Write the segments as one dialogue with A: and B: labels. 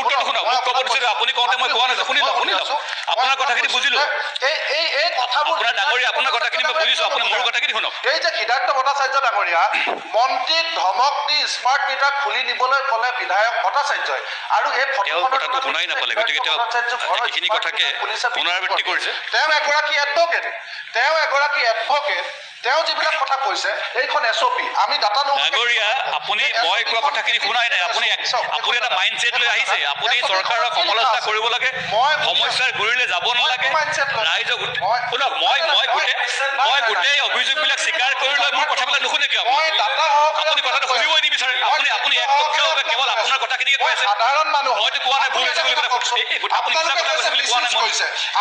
A: উত্তৰটো শুনক মোক ক'ব দিছিল আপুনি কওঁতে মই কোৱা নাছিলো শুনি লওক আপোনাৰ কথাখিনি বুজিলো
B: এই কথাবোৰ
A: আপোনাৰ ডাঙৰীয়া আপোনাৰ কথাখিনি মই বুজিছো আপুনি মোৰ কথাখিনি শুনক
B: এই যে সিদ্ধাৰ্থ ভট্টাচাৰ্য ডাঙৰীয়া মন্ত্ৰীক ধমক দি স্মাৰ্ট মিটাৰ খুলি নিবলৈ ক'লে বিধায়ক ভট্টাচাৰ্যই আৰু এই
A: কথাটো শুনাই নাপালে গতিকে তেওঁ এইখিনি কথাকে পুনৰাবৃত্তি কৰিছে
B: তেওঁ এগৰাকী এডভকেট তেওঁ যিবিলাক কথা কৈছে এইখন এছঅপি আমি ডাটা
A: ডাঙৰীয়া আপুনি মই কোৱা কথাখিনি শুনাই নাই আপুনি এটা মাইণ্ডছেট লৈ আহিছে আপুনি চৰকাৰৰ সমালোচনা কৰিব লাগে সমস্যাৰ গুৰিলৈ যাব নালাগে ৰাইজক শুনক মই গোটেই অভিযোগবিলাক স্বীকাৰ কৰি লৈ মোৰ কথাবিলাক নুশুনে কিয় আপুনি কথাটো শুনিবই নিবিচাৰে আপুনি একপক্ষীয়ভাৱে কেৱল আপোনাৰ কথাখিনিকে কৈ আছে
B: সাধাৰণ মানুহ
A: হয়তো কোৱা নাই ভুল হৈছে বুলি পেলাই আপুনি মিছা কথা কৈছে বুলি কোৱা নাই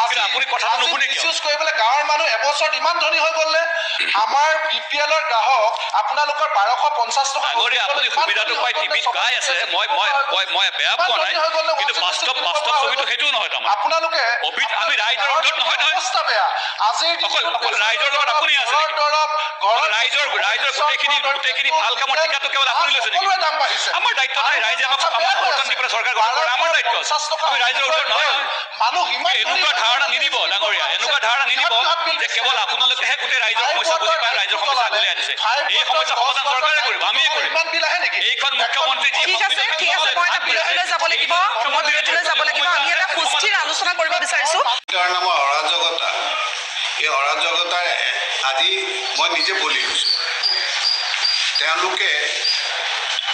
A: কিন্তু আপুনি কথাটো নুশুনে কিয়
B: কৰিবলৈ গাঁৱৰ মানুহ এবছৰত ইমান ধনী হৈ গ'লে আমাৰ বিপিএলৰ গ্ৰাহক আপোনালোকৰ 1250 টকা
A: আপুনি সুবিধাটো পাই টিভিত গাই আছে মই বেয়া পোৱা নাই কিন্তু বাস্তৱ ছবিটো সেইটোও নহয় তাৰমানে
B: আপোনালোকে
A: আমি ৰাইজৰ অন্তত নহয়
B: বেয়া আজিৰ
A: অকল ৰাইজৰ লগত আপুনি আছে ৰাইজৰ গোটেইখিনি ভাল কামৰ ঠিকাটো কেৱল আপুনি লৈছে নেকি
B: দাম বাঢ়িছে
A: আমাৰ দায়িত্ব নাই ৰাইজে আমাক সমৰ্থন দি পেলাই চৰকাৰ গঠন কৰা আমাৰ দায়িত্ব আমি ৰাইজৰ ওচৰত নহয়
B: মানুহ
A: এনেকুৱা ধাৰণা নিদিব ডাঙৰীয়া এনেকুৱা ধাৰণা নিদিব যে কেৱল আপোনালোকেহে গোটেই ৰাইজৰ সমস্যা বুজি পায় ৰাইজৰ সমস্যা আগলৈ আনিছে এই সমস্যা সমাধান চৰকাৰে কৰিব আমিয়ে কৰিম এইখন মুখ্যমন্ত্ৰী
C: ঠিক আছে মই এটা বিৰতিলৈ যাব লাগিব আমি এটা সুস্থিৰ আলোচনা কৰিব বিচাৰিছো
D: নামৰ অৰাজকতা এই অৰাজকতাৰ আজি মই নিজে বলি হৈছোঁ তেওঁলোকে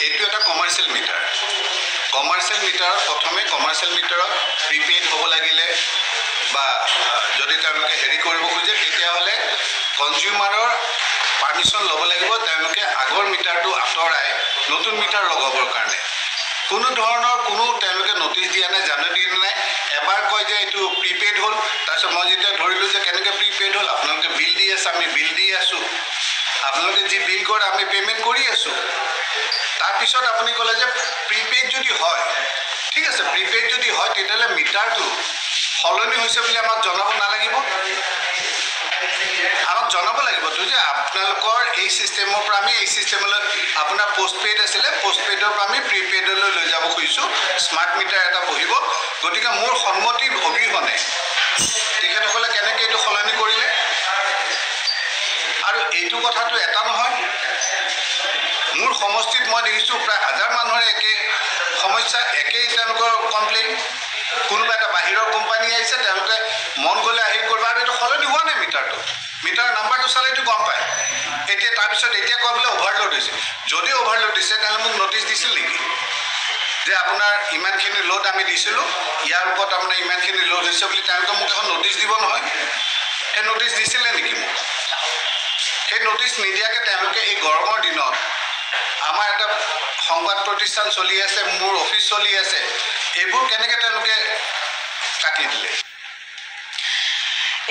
D: এইটো এটা কমাৰ্চিয়েল মিটাৰত প্ৰথমে কমাৰ্চিয়েল মিটাৰত প্ৰিপেইড হ'ব লাগিলে বা যদি তেওঁলোকে হেৰি কৰিব খোজে তেতিয়াহ'লে কনজিউমাৰৰ পাৰ্মিশ্যন ল'ব লাগিব তেওঁলোকে আগৰ মিটাৰটো আঁতৰাই নতুন মিটাৰ লগাবৰ কাৰণে কোনো ধৰণৰ তেওঁলোকে নটিচ দিয়া নাই জানো দিয়া নাই এবাৰ কয় যে এইটো প্ৰিপেইড হ'ল তাৰপিছত মই যেতিয়া ধৰিলোঁ যে কেনেকৈ প্ৰিপেইড হ'ল আপোনালোকে বিল দি আছে আমি বিল দি আছোঁ আপোনালোকে যি বিল কৰে আমি পে'মেণ্ট কৰি আছোঁ তাৰপিছত আপুনি ক'লে যে প্ৰিপেইড যদি হয় ঠিক আছে প্ৰিপেইড যদি হয় তেতিয়াহ'লে মিটাৰটো সলনি হৈছে বুলি আমাক জনাব নালাগিব আমাক জনাব লাগিবতো যে আপোনালোকৰ এই ছিষ্টেমৰ পৰা আমি এই ছিষ্টেমলৈ আপোনাৰ পোষ্টপেইড আছিলে পোষ্টপেইডৰ পৰা আমি প্ৰিপেইডলৈ লৈ যাব খুজিছোঁ স্মাৰ্ট মিটাৰ এটা বহিব গতিকে মোৰ সন্মতিৰ অবিহনে তেখেতসকলে কেনেকৈ এইটো সলনি কৰিলে আৰু এইটো কথাটো এটা নহয় মোৰ সমষ্টিত মই দেখিছোঁ প্ৰায় 1000 মানুহৰ একে সমস্যা একেই তেওঁলোকৰ কমপ্লেইন কোনোবা এটা বাহিৰৰ কোম্পানী আহিছে তেওঁলোকে মন গ'লে আহি কৰিব আৰু এইটো সলনি হোৱা নাই মিটাৰ নাম্বাৰটো চালে এইটো গম পায় তাৰপিছত এতিয়া কয় বোলে অভাৰলোড হৈছে যদি অভাৰলোড দিছে তেনেহ'লে মোক নটিচ দিছিল নেকি যে আপোনাৰ ইমানখিনি লোড আমি দিছিলোঁ ইয়াৰ ওপৰত আপোনাৰ ইমানখিনি লোড হৈছে বুলি তেওঁলোকে মোক এখন নটিচ দিব নহয় সেই নটিচ দিছিলে নেকি মোক সেই নটিচ নিদিয়াকৈ তেওঁলোকে এই গৰমৰ দিনত আমাৰ এটা সংবাদ প্ৰতিষ্ঠান চলি আছে মোৰ অফিচ চলি আছে এইবোৰ কেনেকৈ তেওঁলোকে কাটি দিলে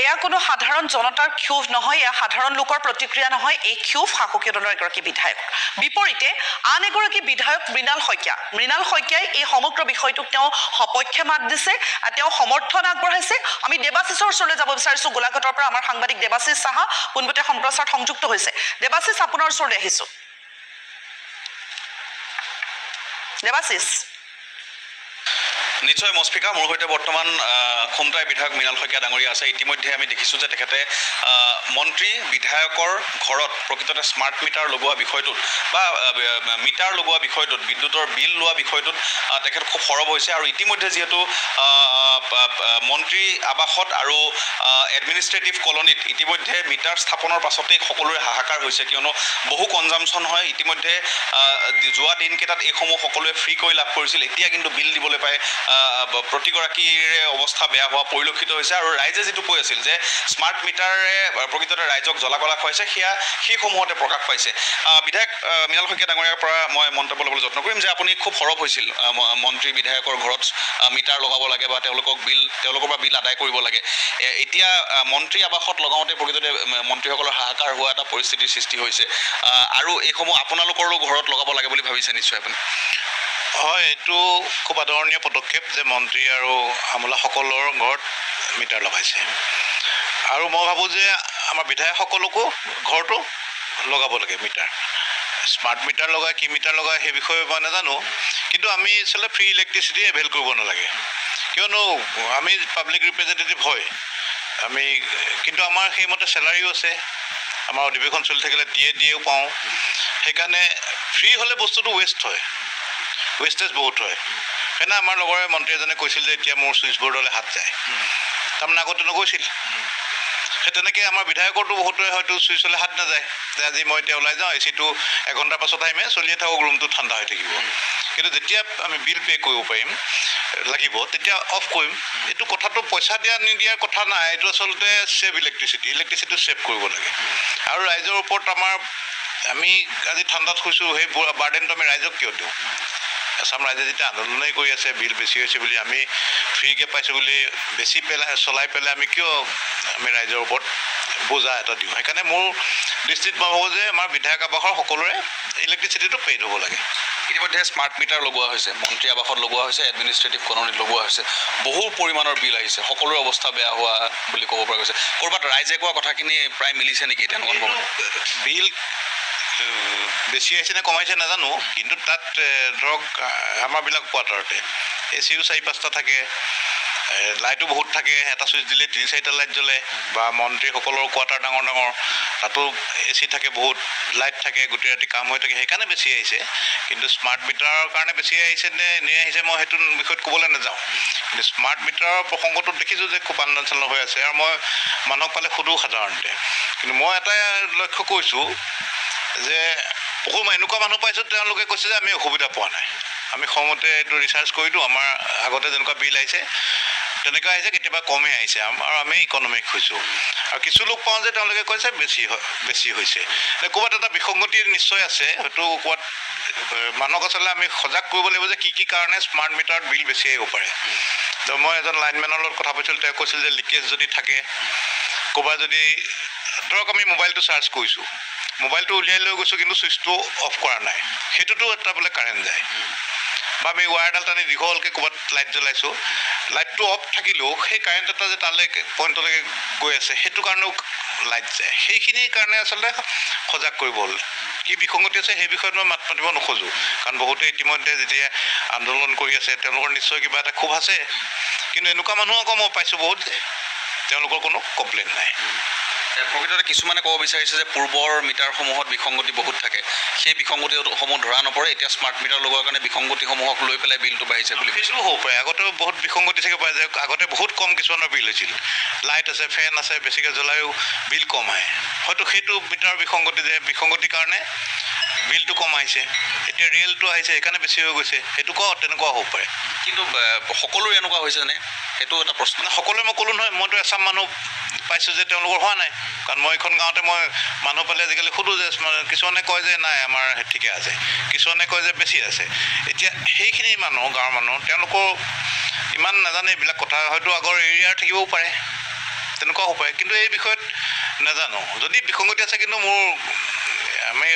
C: এয়া কোনো সাধাৰণ জনতাৰ ক্ষোভ নহয় এয়া সাধাৰণ লোকৰ প্ৰতিক্ৰিয়া নহয় এই ক্ষোভ শাসকীয় দলৰ এগৰাকী বিধায়ক বিপৰীতে আন এগৰাকী বিধায়ক মৃণাল শইকীয়াই এই সমগ্ৰ বিষয়টোক তেওঁ সপক্ষে মাত দিছে তেওঁ সমৰ্থন আগবঢ়াইছে আমি দেৱাশিষৰ ওচৰলৈ যাব বিচাৰিছোঁ গোলাঘাটৰ পৰা আমাৰ সাংবাদিক দেৱাশিষ সাহা পোনপটীয়া সম্প্ৰচাৰত সংযুক্ত হৈছে দেৱাশিষ আপোনাৰ ওচৰলৈ আহিছোঁ দেৱাশিষ
A: নিশ্চয় মস্পিকা মোৰ সৈতে বৰ্তমান খুমটাই বিধায়ক মৃণাল শইকীয়া ডাঙৰীয়া আছে ইতিমধ্যে আমি দেখিছোঁ যে তেখেতে মন্ত্ৰী বিধায়কৰ ঘৰত প্ৰকৃততে স্মাৰ্ট মিটাৰ লগোৱা বিষয়টোত বা মিটাৰ লগোৱা বিষয়টোত বিদ্যুতৰ বিল লোৱা বিষয়টোত তেখেত খুব সৰব হৈছে আৰু ইতিমধ্যে যিহেতু মন্ত্ৰী আৱাসত আৰু এডমিনিষ্ট্ৰেটিভ কলনীত ইতিমধ্যে মিটাৰ স্থাপনৰ পাছতেই সকলোৰে হাহাকাৰ হৈছে কিয়নো বহু কনজামশ্যন হয় ইতিমধ্যে যোৱা দিনকেইটাত এইসমূহ সকলোৱে ফ্ৰীকৈ লাভ কৰিছিল এতিয়া কিন্তু বিল দিবলৈ পায় প্ৰতিগৰাকীৰে অৱস্থা বেয়া হোৱা পৰিলক্ষিত হৈছে আৰু ৰাইজে যিটো কৈ আছিল যে স্মাৰ্ট মিটাৰে প্ৰকৃততে ৰাইজক জ্বলাকলা খুৱাইছে সেইসমূহতে প্ৰকাশ পাইছে বিধায়ক মৃণাল শইকীয়া ডাঙৰীয়াৰ পৰা মই মন্তব্য ল'বলৈ যত্ন কৰিম যে আপুনি খুব সৰব হৈছিল মন্ত্ৰী বিধায়কৰ ঘৰত মিটাৰ লগাব লাগে বা তেওঁলোকৰ পৰা বিল আদায় কৰিব লাগে এতিয়া মন্ত্ৰী আৱাসত লগাওঁতে প্ৰকৃততে মন্ত্ৰীসকলৰ হাহাকাৰ হোৱা এটা পৰিস্থিতিৰ সৃষ্টি হৈছে আৰু এইসমূহ আপোনালোকৰো ঘৰত লগাব লাগে বুলি ভাবিছে নিশ্চয় আপুনি
D: হয় এইটো খুব আদৰণীয় পদক্ষেপ যে মন্ত্ৰী আৰু আমোলাসকলৰ ঘৰত মিটাৰ লগাইছে আৰু মই ভাবোঁ যে আমাৰ বিধায়কসকলকো ঘৰতো লগাব লাগে মিটাৰ
E: স্মাৰ্ট মিটাৰ লগাই কি মিটাৰ লগাই সেই বিষয়ে মই নাজানো, কিন্তু আমি আচলতে ফ্ৰী ইলেক্ট্ৰিচিটি এভেইল কৰিব নালাগে, কিয়নো আমি পাব্লিক ৰিপ্ৰেজেণ্টেটিভ হয় আমি, কিন্তু আমাৰ সেইমতে চেলাৰিও আছে, আমাৰ অধিৱেশন চলি থাকিলে দিয়েও পাওঁ, সেইকাৰণে ফ্ৰী হ'লে বস্তুটো ৱেষ্টেজ বহুত হয়। সেইকাৰণে আমাৰ লগৰে মন্ত্ৰী এজনে কৈছিল যে এতিয়া মোৰ ছুইচ বৰ্ডলৈ হাত যায়, তাৰমানে আগতে নগৈছিল। সেই তেনেকৈ আমাৰ বিধায়কৰতো বহুতোৱে হয়তো ছুইচলৈ হাত নাযায় যে আজি মই এতিয়া ওলাই যাওঁ, এচিটো এঘণ্টাৰ পাছত আহিমে চলিয়ে থাকক, ৰুমটো ঠাণ্ডা হৈ থাকিব। কিন্তু যেতিয়া আমি বিল পে' কৰিব পাৰিম লাগিব তেতিয়া অফ কৰিম। এইটো কথাটো পইচা দিয়া নিদিয়াৰ কথা নাই, এইটো আচলতে ছেভ ইলেক্ট্ৰিচিটি ছেভ কৰিব লাগে। আৰু ৰাইজৰ ওপৰত আমি আজি ঠাণ্ডাত শুইছোঁ, সেই বাৰ্ডেনটো আমি ৰাইজক কিয় দিওঁ? আসাম ৰাইজে যেতিয়া আন্দোলনেই কৰি আছে বিল বেছি হৈছে বুলি, আমি ফ্ৰীকৈ পাইছোঁ বুলি বেছি চলাই পেলাই আমি কিয় ৰাইজৰ ওপৰত বোজা এটা দিওঁ? সেইকাৰণে মোৰ দৃষ্টিত মই ভাবোঁ যে আমাৰ বিধায়ক আৱাসৰ সকলোৰে ইলেক্ট্ৰিচিটিটো পেইড হ'ব লাগে।
A: ইতিমধ্যে স্মাৰ্ট মিটাৰ লগোৱা হৈছে, মন্ত্ৰী আৱাসত লগোৱা হৈছে, এডমিনিষ্ট্ৰেটিভ কলনীত লগোৱা হৈছে, বহু পৰিমাণৰ বিল আহিছে, সকলোৰে অৱস্থা বেয়া হোৱা বুলি ক'ব পৰা গৈছে। ক'ৰবাত ৰাইজে কোৱা কথাখিনি প্ৰায় মিলিছে নেকি এতিয়া?
E: বিল বেছি আহিছে নে কমাইছে নাজানো, কিন্তু তাত ধৰক আমাৰবিলাক কোৱাৰ্টাৰতে এচিও 4-5টা থাকে, লাইটো বহুত থাকে, এটা ছুইচ দিলে 3-4টা লাইট জ্বলে, বা মন্ত্ৰীসকলৰ কোৱাৰ্টাৰ ডাঙৰ তাতো এচি থাকে, বহুত লাইট থাকে, গোটেই ৰাতি কাম হৈ থাকে, সেইকাৰণে বেছি আহিছে। কিন্তু স্মাৰ্ট মিটাৰৰ কাৰণে বেছি আহিছে নে এনেই আহিছে মই সেইটো বিষয়ত ক'বলৈ নাযাওঁ। কিন্তু স্মাৰ্ট মিটাৰৰ প্ৰসংগটোত দেখিছোঁ যে খুব আন্দোলন হৈ আছে, আৰু মই মানুহক পালে সোধোঁ সাধাৰণতে। কিন্তু মই এটাই লক্ষ্য কৰিছোঁ যে বহু এনেকুৱা মানুহ পাইছোঁ তেওঁলোকে কৈছে যে আমি অসুবিধা পোৱা নাই, আমি সময়মতে এইটো ৰিচাৰ্জ কৰি দিওঁ, আমাৰ আগতে যেনেকুৱা বিল আহিছে তেনেকুৱা আহিছে, কেতিয়াবা কমেই আহিছে, আৰু আমি ইকনমিক হৈছোঁ। আৰু কিছু লোক পাওঁ যে তেওঁলোকে কৈছে বেছি হৈছে। ক'ৰবাত এটা বিসংগতি নিশ্চয় আছে, হয়তো ক'ৰবাত মানুহক আচলতে আমি সজাগ কৰিব লাগিব যে কি কাৰণে স্মাৰ্ট মিটাৰত বিল বেছি আহিব পাৰে। তো মই এজন লাইনমেনৰ লগত কথা পাতিছিলোঁ, তেওঁ কৈছিল যে লিকেজ যদি থাকে, ক'ৰবাত যদি ধৰক আমি মোবাইলটো চাৰ্জ কৰিছোঁ, মোবাইলটো উলিয়াই লৈ গৈছোঁ কিন্তু ছুইচটো অফ কৰা নাই, সেইটোতো এটা বোলে কাৰেণ্ট যায়। বা আমি ৱায়াৰডাল টানি দীঘলকৈ ক'ৰবাত লাইট জ্বলাইছোঁ, লাইটটো অফ থাকিলেও সেই কাৰেণ্ট এটা যে তালৈ পইণ্টলৈকে গৈ আছে, সেইটো কাৰণেও লাইট যায়। সেইখিনিৰ কাৰণে আচলতে সজাগ কৰিব হ'ল। কি বিসংগতি আছে সেই বিষয়ত মই মাত মাতিব নোখোজোঁ, কাৰণ বহুতে ইতিমধ্যে যেতিয়া আন্দোলন কৰি আছে তেওঁলোকৰ নিশ্চয় কিবা এটা ক্ষোভ আছে, কিন্তু এনেকুৱা মানুহ আকৌ মই পাইছোঁ বহুত যে তেওঁলোকৰ কোনো কমপ্লেইন নাই।
A: প্ৰকৃততে কিছুমানে ক'ব বিচাৰিছে যে পূৰ্বৰ মিটাৰসমূহত বিসংগতি বহুত থাকে, সেই বিসংগতিসমূহ ধৰা নপৰে, এতিয়া স্মাৰ্ট মিটাৰ লগোৱাৰ কাৰণে বিসংগতিসমূহক লৈ পেলাই বিলটো বাঢ়িছে বুলি।
E: সেইটো হ'ব পাৰে, আগতেও বহুত বিসংগতি থাকিব পাৰে যে আগতে বহুত কম কিছুমানৰ বিল হৈছিল, লাইট আছে, ফেন আছে, বেছিকৈ জ্বলায়ো বিল কম আহে, হয়তো সেইটো মিটাৰৰ বিসংগতি যে বিসংগতিৰ কাৰণে বিলটো কম আহিছে, এতিয়া ৰিয়েলটো আহিছে সেইকাৰণে বেছি হৈ গৈছে, সেইটো তেনেকুৱা হ'ব পাৰে।
A: কিন্তু সকলোৰে এনেকুৱা হৈছেনে সেইটো এটা প্ৰশ্ন।
E: সকলোৱে মই ক'লোঁ নহয়, মইতো এচাম মানুহ পাইছোঁ যে তেওঁলোকৰ হোৱা নাই, কাৰণ মই এইখন গাঁৱতে মই মানুহ পালে আজিকালি সোধোঁ যে কিছুমানে কয় যে নাই আমাৰ ঠিকে আছে, কিছুমানে কয় যে বেছি আছে। এতিয়া সেইখিনি মানুহ গাঁৱৰ মানুহ তেওঁলোকৰ ইমান নাজানে এইবিলাক কথা, হয়তো আগৰ এৰিয়াৰ থাকিবও পাৰে, তেনেকুৱাও হ'ব পাৰে, কিন্তু এই বিষয়ত নাজানো। যদি বিসংগতি আছে কিন্তু আমি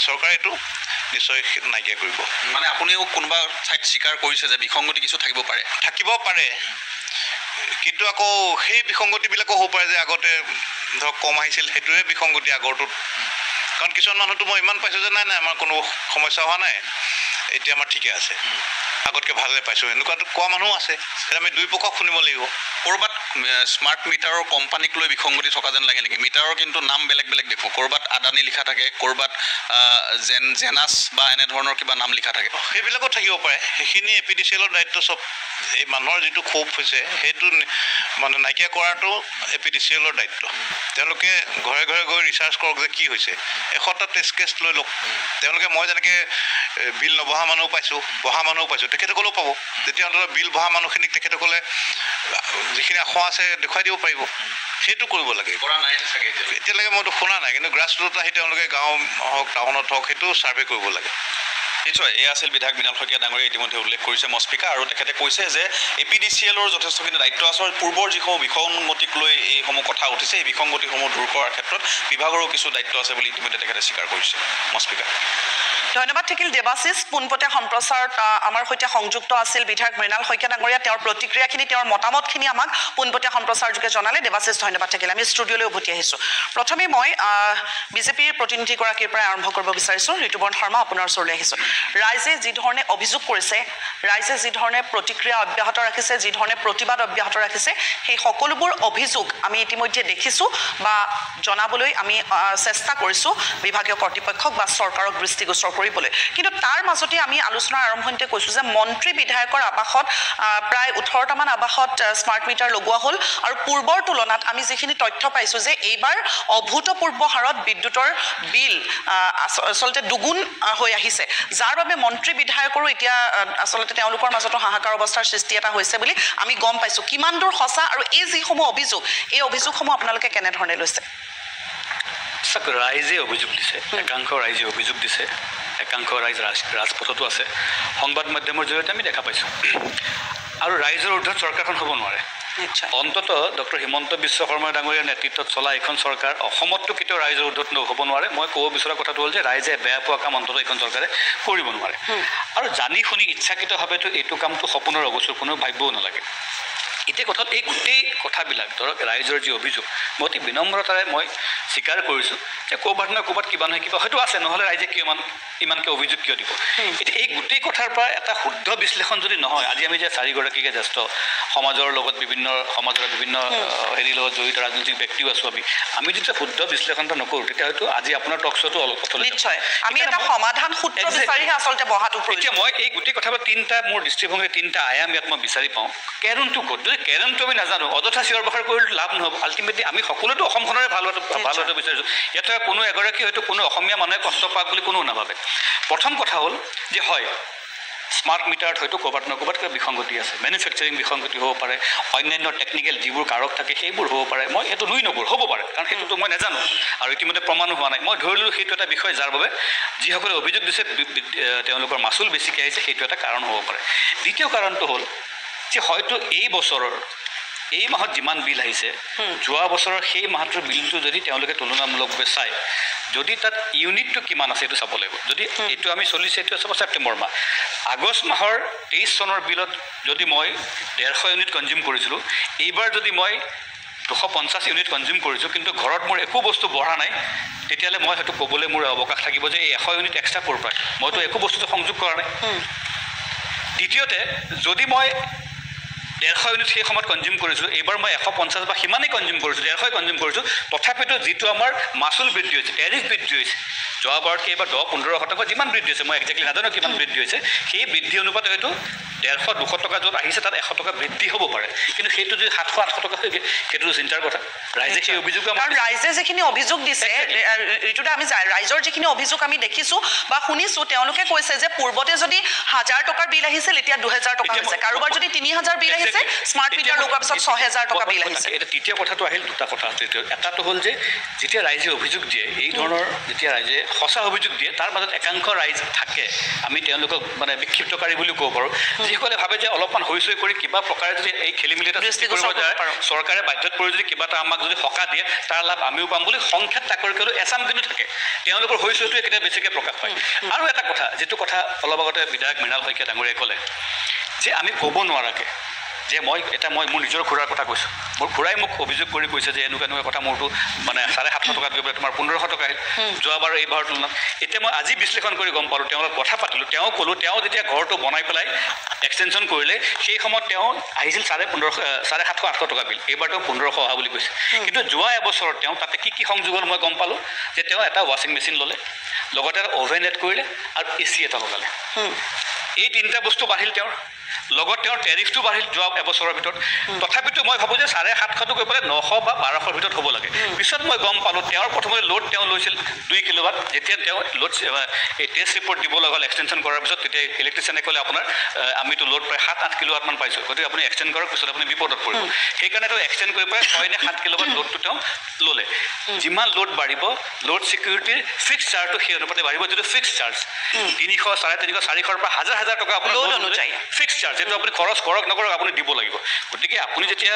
E: চৰকাৰে এইটো নিশ্চয় নাইকিয়া কৰিব।
A: মানে আপুনিও কোনোবা ঠাইত স্বীকাৰ কৰিছে যে বিসংগতি কিছু থাকিব পাৰে,
E: কিন্তু আকৌ সেই বিসংগতিবিলাকো হ'ব পাৰে যে আগতে ধৰক কম আহিছিল, সেইটোৱে বিসংগতি আগৰটোত। কাৰণ কিছুমান মানুহটো মই ইমান পাইছোঁ যে নাই আমাৰ কোনো সমস্যা হোৱা নাই, এতিয়া আমাৰ ঠিকে আছে, আগতকৈ ভালকৈ পাইছোঁ, এনেকুৱাটো কোৱা মানুহো আছে। আমি দুই পক্ষক শুনিব লাগিব।
A: ক'ৰবাত স্মাৰ্ট মিটাৰৰ কোম্পানীক লৈ বিসংগতি থকা যেন লাগে নেকি? মিটাৰৰ কিন্তু নাম বেলেগ দেখোঁ, ক'ৰবাত আদানী লিখা থাকে, ক'ৰবাত জেনাছ বা এনেধৰণৰ কিবা নাম লিখা থাকে,
E: সেইবিলাকো থাকিব পাৰে। সেইখিনি APDCLৰ দায়িত্ব চব। এই মানুহৰ যিটো ক্ষোভ হৈছে সেইটো মানে নাইকিয়া কৰাটো APDCLৰ দায়িত্ব। তেওঁলোকে ঘৰে ঘৰে গৈ ৰিচাৰ্চ কৰক যে কি হৈছে, 100টা টেষ্ট কেছ লৈ লওক। তেওঁলোকে মই যেনেকৈ বিল নবহা মানুহো পাইছোঁ, বহা মানুহো পাইছোঁ, তেখেতসকলেও পাব। যেতিয়া অন্ততঃ বিল বহা মানুহখিনিক তেখেতসকলে যিখিনি আশা আছে দেখুৱাই দিব পাৰিব, সেইটো কৰিব লাগে।
A: কৰা নাই চাগে
E: এতিয়ালৈকে মইতো শুনা নাই, কিন্তু গ্ৰাছ ৰুটত আহি তেওঁলোকে গাঁও হওক টাউনত হওক সেইটো ছাৰ্ভে কৰিব লাগে।
A: নিশ্চয়। এয়া আছিল বিধায়ক মৃণাল শইকীয়া ডাঙৰীয়াই ইতিমধ্যে উল্লেখ কৰিছে মস্পিকা, আৰু তেখেতে কৈছে যে APDCLৰ যথেষ্টখিনি দায়িত্ব আছে। পূৰ্বৰ যিসমূহ বিসংগতিক লৈ এইসমূহ কথা উঠিছে, এই বিসংগতিসমূহ দূৰ কৰাৰ ক্ষেত্ৰত বিভাগৰো কিছু দায়িত্ব আছে বুলি ইতিমধ্যে তেখেতে স্বীকাৰ কৰিছে। মস্পিকা।
C: ধন্যবাদ থাকিল দেৱাশিষ। পোনপটীয়া সম্প্ৰচাৰত আমাৰ সৈতে সংযুক্ত আছিল বিধায়ক মৃণাল শইকীয়া ডাঙৰীয়া। তেওঁৰ প্ৰতিক্ৰিয়াখিনি, তেওঁৰ মতামতখিনি আমাক পোনপটীয়া সম্প্ৰচাৰযোগে জনালে। দেৱাশিষ ধন্যবাদ থাকিল। আমি ষ্টুডিঅ'লৈ উভতি আহিছোঁ। প্ৰথমে মই বিজেপিৰ প্ৰতিনিধিগৰাকীৰ পৰাই আৰম্ভ কৰিব বিচাৰিছোঁ। ঋতুপৰ্ণ শৰ্মা, আপোনাৰ ওচৰলৈ আহিছোঁ। ৰাইজে যি ধৰণে অভিযোগ কৰিছে, ৰাইজে যি ধৰণে প্ৰতিক্ৰিয়া অব্যাহত ৰাখিছে, যি ধৰণে প্ৰতিবাদ অব্যাহত ৰাখিছে, সেই সকলোবোৰ অভিযোগ আমি ইতিমধ্যে দেখিছোঁ বা জনাবলৈ আমি চেষ্টা কৰিছোঁ বিভাগীয় কৰ্তৃপক্ষক বা চৰকাৰক দৃষ্টিগোচৰ কৰিবলৈ। কিন্তু তাৰ মাজতে আমি আলোচনাৰ আৰম্ভণিতে কৈছোঁ যে মন্ত্ৰী বিধায়কৰ আৱাসত প্ৰায় 18টামান আৱাসত স্মাৰ্ট মিটাৰ লগোৱা হ'ল আৰু পূৰ্বৰ তুলনাত আমি যিখিনি তথ্য পাইছোঁ যে এইবাৰ অভূতপূৰ্ব হাৰত বিদ্যুতৰ বিল আচলতে দুগুণ হৈ আহিছে, যাৰ বাবে মন্ত্ৰী বিধায়কৰো এতিয়া আচলতে তেওঁলোকৰ মাজতো হাহাকাৰ অৱস্থাৰ সৃষ্টি এটা হৈছে বুলি আমি গম পাইছোঁ। কিমান দূৰ সঁচা আৰু এই যিসমূহ অভিযোগ, এই অভিযোগসমূহ আপোনালোকে কেনেধৰণে লৈছে?
F: ৰাইজে অভিযোগ দিছে, একাংশ ৰাইজে অভিযোগ দিছে, একাংশ ৰাইজ ৰাজপথতো আছে, সংবাদ মাধ্যমৰ জৰিয়তে আমি দেখা পাইছোঁ। আৰু ৰাইজৰ উৰ্ধত চৰকাৰখন হ'ব নোৱাৰে। অন্ততঃ ডক্টৰ হিমন্ত বিশ্ব শৰ্মা ডাঙৰীয়াৰ নেতৃত্বত চলা এইখন চৰকাৰ অসমততো কেতিয়াও ৰাইজৰ উৰ্ধত হ'ব নোৱাৰে। মই ক'ব বিচৰা কথাটো হ'ল যে ৰাইজে বেয়া পোৱা কাম অন্ততঃ এইখন চৰকাৰে কৰিব নোৱাৰে। আৰু জানি শুনি ইচ্ছাকৃতভাৱেতো এইটো কামটো সপোনৰ অগোচৰ কোনো ভাবিবও নালাগে। এতিয়া কথা এই গোটেই কথাবিলাক ধৰক ৰাইজৰ যি অভিযোগ, মই অতি বিনম্ৰতাৰে মই স্বীকাৰ কৰিছোঁ যে ক'ৰবাত নহয় ক'ৰবাত কিবা নহয় কিবা হয়তো আছে, নহ'লে ৰাইজে ইমানকৈ অভিযোগ কিয় দিব? এতিয়া এই গোটেই কথাৰ পৰা এটা শুদ্ধ বিশ্লেষণ যদি নহয়, আজি আমি যে 4গৰাকীকে জ্যেষ্ঠ সমাজৰ লগত সমাজৰ বিভিন্ন হেৰিৰ লগত জড়িত ৰাজনৈতিক ব্যক্তিও আছোঁ, আমি যেতিয়া শুদ্ধ বিশ্লেষণ এটা নকৰোঁ তেতিয়া হয়তো আজি আপোনাৰ টক শ্ব'টো অলপ কথা
C: নিশ্চয় আমি এটা সমাধান সূত্ৰ বিচাৰিহে আচলতে বহাটো প্ৰয়োজন।
F: এতিয়া মই এই গোটেই কথাবোৰ মোৰ দৃষ্টিভংগী 3টা আয়াম ইয়াত মই বিচাৰি পাওঁ। কেৰণটো ক'ত? যদি কেৰণটো আমি নাজানো, অযথা চিঞৰ বাখৰ কৰিলে লাভ নহ'ব। আল্টিমেটলি আমি সকলোতো অসমখনৰে ভাল হোৱাটো বিচাৰিছোঁ। ইয়াত কোনো এগৰাকী হয়তো কোনো অসমীয়া মানুহে কষ্ট পাওক বুলি কোনো নাভাবে। প্ৰথম কথা হ'ল যে হয়, স্মাৰ্ট মিটাৰত হয়তো ক'ৰবাত নহয় ক'ৰবাত কিবা বিসংগতি আছে, মেনুফেকচাৰিং বিসংগতি হ'ব পাৰে, অন্যান্য টেকনিকেল যিবোৰ কাৰক থাকে সেইবোৰ হ'ব পাৰে। মই এইটো নকৰোঁ, হ'ব পাৰে, কাৰণ সেইটোতো মই নাজানো আৰু ইতিমধ্যে প্ৰমাণো হোৱা নাই। মই ধৰিলোঁ সেইটো এটা বিষয় যাৰ বাবে যিসকলে অভিযোগ দিছে তেওঁলোকৰ মাচুল বেছিকৈ আহিছে, সেইটো এটা কাৰণ হ'ব পাৰে। দ্বিতীয় কাৰণটো হ'ল যে হয়তো এই মাহত যিমান বিল আহিছে, যোৱা বছৰৰ সেই মাহটোৰ বিলটো যদি তেওঁলোকে তুলনামূলকভাৱে চায়, যদি তাত ইউনিটটো কিমান আছে এইটো চাব লাগিব। যদি এইটো আমি চলিছে, এইটো চাব ছেপ্টেম্বৰ মাহ, আগষ্ট মাহৰ 23 চনৰ বিলত যদি মই 150 ইউনিট কনজিউম কৰিছিলোঁ, এইবাৰ যদি মই 250 ইউনিট কনজিউম কৰিছোঁ কিন্তু ঘৰত মোৰ একো বস্তু বঢ়া নাই, তেতিয়াহ'লে মই হয়তো ক'বলৈ মোৰ অৱকাশ থাকিব যে এই 100 ইউনিট এক্সট্ৰা ক'ৰ পৰা, মইতো একো বস্তুটো সংযোগ কৰা নাই। দ্বিতীয়তে, যদি মই 150 ইউনিট সেই সময়ত কনজিউম কৰিছিলোঁ, এইবাৰ মই 150 বা সিমানেই কনজিউম কৰিছোঁ, 150 কনজিউম কৰিছোঁ, তথাপিতো যিটো আমাৰ মাচুল বৃদ্ধি হৈছে, টেৰিফ বৃদ্ধি হৈছে, যোৱাবাৰতকৈ এইবাৰ 10-15% যিমান বৃদ্ধি হৈছে, মই একজেক্টলি নাজানো কিমান বৃদ্ধি হৈছে, সেই বৃদ্ধি অনুপাতে হয়তো 150-200 টকা য'ত আহিছে তাত 100 টকা বৃদ্ধি হ'ব পাৰে। কিন্তু সেইটো যদি 700-800 টকা হৈ গ'ল, সেইটোতো চিন্তাৰ কথা। ৰাইজে সেই অভিযোগ,
C: কাৰণ ৰাইজে যিখিনি অভিযোগ দিছে, এইটোতে আমি ৰাইজৰ যিখিনি অভিযোগ আমি দেখিছোঁ বা শুনিছোঁ, তেওঁলোকে কৈছে যে পূৰ্বতে যদি 1000 টকাৰ বিল আহিছিল, এতিয়া 2000 টকা হৈছে। কাৰোবাৰ যদি 3000 বিল আহিছে, স্মাৰ্ট মিটাৰ লগোৱাৰ পিছত 6000 টকা বিল আহিছে।
F: এতিয়া তৃতীয় কথাটো আহিল, দুটা কথা আছে। এটাটো হ'ল যে যেতিয়া ৰাইজে অভিযোগ দিয়ে, এই ধৰণৰ যেতিয়া ৰাইজে সঁচা অভিযোগ দিয়ে, তাৰ মাজত একাংশ ৰাইজ থাকে, আমি তেওঁলোকক মানে বিক্ষিপ্তকাৰী বুলিও ক'ব পাৰোঁ, যিসকলে ভাবে যে অলপমান হৈ কৰি কিবা প্ৰকাৰে যদি এই খেলি মেলি এটা সৃষ্টি কৰিব যায়, চৰকাৰে বাধ্যত পৰি যদি কিবা এটা আমাক যদি সকাহ দিয়ে, তাৰ লাভ আমিও পাম বুলি সংখ্যাত তাকৰ কেৱল এচাম কিন্তু থাকে, তেওঁলোকৰ হৈছেটোৱে কেতিয়া বেছিকৈ প্ৰকাশ পায়। আৰু এটা কথা, যিটো কথা অলপ আগতে বিধায়ক মৃণাল শইকীয়া ডাঙৰীয়াই ক'লে যে আমি ক'ব নোৱাৰাকৈ যে মই মোৰ নিজৰ খুৰাৰ কথা কৈছোঁ, মোৰ খুৰাই মোক অভিযোগ কৰি কৈছে যে এনেকুৱা কথা মোৰতো মানে 750 টকাত গৈ পেলাই তোমাৰ 1500 টকা আহিল যোৱাবাৰ এইবাৰৰ তুলনাত। এতিয়া মই আজি বিশ্লেষণ কৰি গম পালোঁ, তেওঁৰ লগত কথা পাতিলোঁ, তেওঁ ক'লোঁ তেওঁ যেতিয়া ঘৰটো বনাই পেলাই এক্সটেনশ্যন কৰিলে সেই সময়ত তেওঁ আহিছিল 750-800 টকা বিল, এইবাৰ তেওঁ 1500 অহা বুলি কৈছে। কিন্তু যোৱা এবছৰত তেওঁ তাতে কি সংযোগ হ'ল মই গম পালোঁ যে তেওঁ এটা ৱাশ্বিং মেচিন ল'লে, লগতে এটা অ'ভেন এড কৰিলে আৰু AC এটা লগালে। এই 3টা বস্তু বাঢ়িল তেওঁৰ, লগত তেওঁৰ টেৰিফটো বাঢ়িল যোৱা এবছৰৰ ভিতৰত। তথাপিতো মই ভাবোঁ যে 750 গৈ পেলাই 900 বা 1200 ভিতৰত হ'ব লাগে। পিছত মই গম পালোঁ তেওঁৰ প্ৰথমতে লোড তেওঁ লৈছিল 2 কিলোৱাট, যেতিয়া তেওঁ লোড এই টেষ্ট ৰিপৰ্ট দিব লগা হ'ল এক্সটেনশ্যন কৰাৰ পিছত, তেতিয়া ইলেক্ট্ৰিচিয়ানে ক'লে আপোনাৰ আমিতো লোড প্ৰায় 7-8 কিলোৱাটমান পাইছোঁ, গতিকে আপুনি এক্সটেণ্ড কৰাৰ পিছত আপুনি বিপদত পৰিব। সেইকাৰণে তেওঁ এক্সটেণ্ড কৰি পেলাই 6 নে 7 কিলোৱাট লোডটো তেওঁ ল'লে। যিমান লোড বাঢ়িব, লোড ছিকিউৰিটিৰ ফিক্স চাৰ্জটো সেই অনুপাতে বাঢ়িব, যিটো ফিক্স চাৰ্জ 300, 350, 400ৰ পৰা 1000 টকা আপোনাৰ লোড অনুযায়ী ফিক্স চাৰ্জ, যিটো আপুনি খৰচ কৰক নকৰক আপুনি দিব লাগিব। গতিকে আপুনি যেতিয়া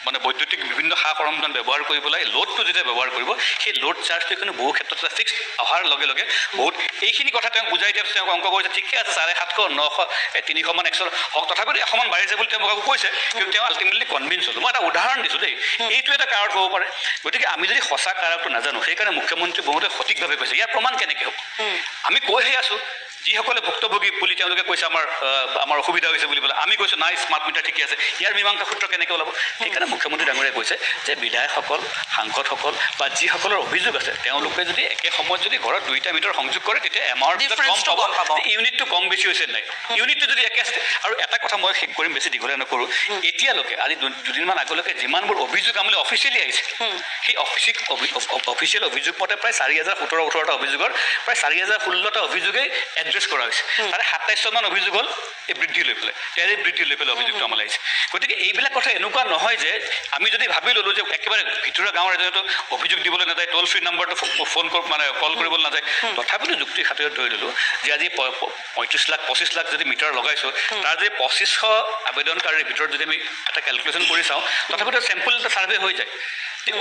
F: মানে বৈদ্যুতিক বিভিন্ন সা সৰঞ্জাম ব্যৱহাৰ কৰি পেলাই লোডটো যেতিয়া ব্যৱহাৰ কৰিব, সেই লোড চাৰ্জটো কিন্তু বহু ক্ষেত্ৰত ফিক্স অহাৰ লগে লগে বহুত এইখিনি কথা তেওঁক বুজাই দিয়া তেওঁক অংক কৰিছে, ঠিকে আছে 750, 900, 300 মান 100 হওক, তথাপিতো এশমান বাঢ়িছে বুলি তেওঁ মোক কৈছে, কিন্তু তেওঁ আল্টিমেটলি কনভিন্স হ'লো। মই এটা উদাহৰণ দিছোঁ দেই, এইটো এটা কাৰক হ'ব পাৰে। গতিকে আমি যদি সঁচা কাৰকটো নাজানো, সেইকাৰণে মুখ্যমন্ত্ৰী বহুতে সঠিকভাৱে কৈছে। ইয়াৰ প্ৰমাণ কেনেকৈ হ'ব? আমি কৈহে আছোঁ, যিসকলে ভুক্তভোগী বুলি তেওঁলোকে কৈছে আমাৰ অসুবিধা হৈছে বুলি পেলাই, আমি কৈছোঁ নাই স্মাৰ্ট মিটাৰ ঠিকে আছে। ইয়াৰ মীমাংসা সূত্ৰ কেনেকৈ ওলাব? সেইকাৰণে মুখ্যমন্ত্ৰী ডাঙৰীয়াই কৈছে যে বিধায়কসকল, সাংসদসকল বা যিসকলৰ অভিযোগ আছে তেওঁলোকে যদি একে সময়ত যদি ঘৰত 2টা মিটাৰ সংযোগ কৰে, তেতিয়া এমাউণ্ট কম পাব, ইউনিটটো কম বেছি হৈছে নাই, ইউনিটটো যদি একে আছে। আৰু এটা কথা মই শেষ কৰিম, বেছি দীঘলীয়া নকৰোঁ, এতিয়ালৈকে আজি দুদিনমান আগলৈকে যিমানবোৰ অভিযোগ আমালৈ অফিচিয়েলি আহিছে, সেই অফিচিয়েল অভিযোগ মতে প্ৰায় 4017-18টা অভিযোগৰ প্ৰায় 4016টা অভিযোগেই এড্ৰেছ কৰা হৈছে। তাৰে 27মান অভিযোগ হ'ল এই বৃদ্ধি লৈ পেলাই, টেৰিফ বৃদ্ধি লৈ পেলাই অভিযোগটো আমালৈ আহিছে। গতিকে এইবিলাক কথা এনেকুৱা নহয় যে আমি যদি ভাবি ল'লোঁ যে একেবাৰে ভিতৰুৱা গাঁৱৰ এজনেতো অভিযোগ দিবলৈ নাযায়, টোল ফ্ৰী নাম্বাৰটো ফোন মানে কল কৰিবলৈ নাযায়, তথাপিতো যুক্তিৰ খাতিৰত ধৰি ল'লোঁ যে আজি 35 লাখ 25 লাখ যদি মিটাৰ লগাইছোঁ, তাৰ যদি 2500 আবেদনকাৰীৰ ভিতৰত যদি আমি এটা কেলকুলেশ্যন কৰি চাওঁ, তথাপিতো চেম্পল এটা ছাৰ্ভে হৈ যায়।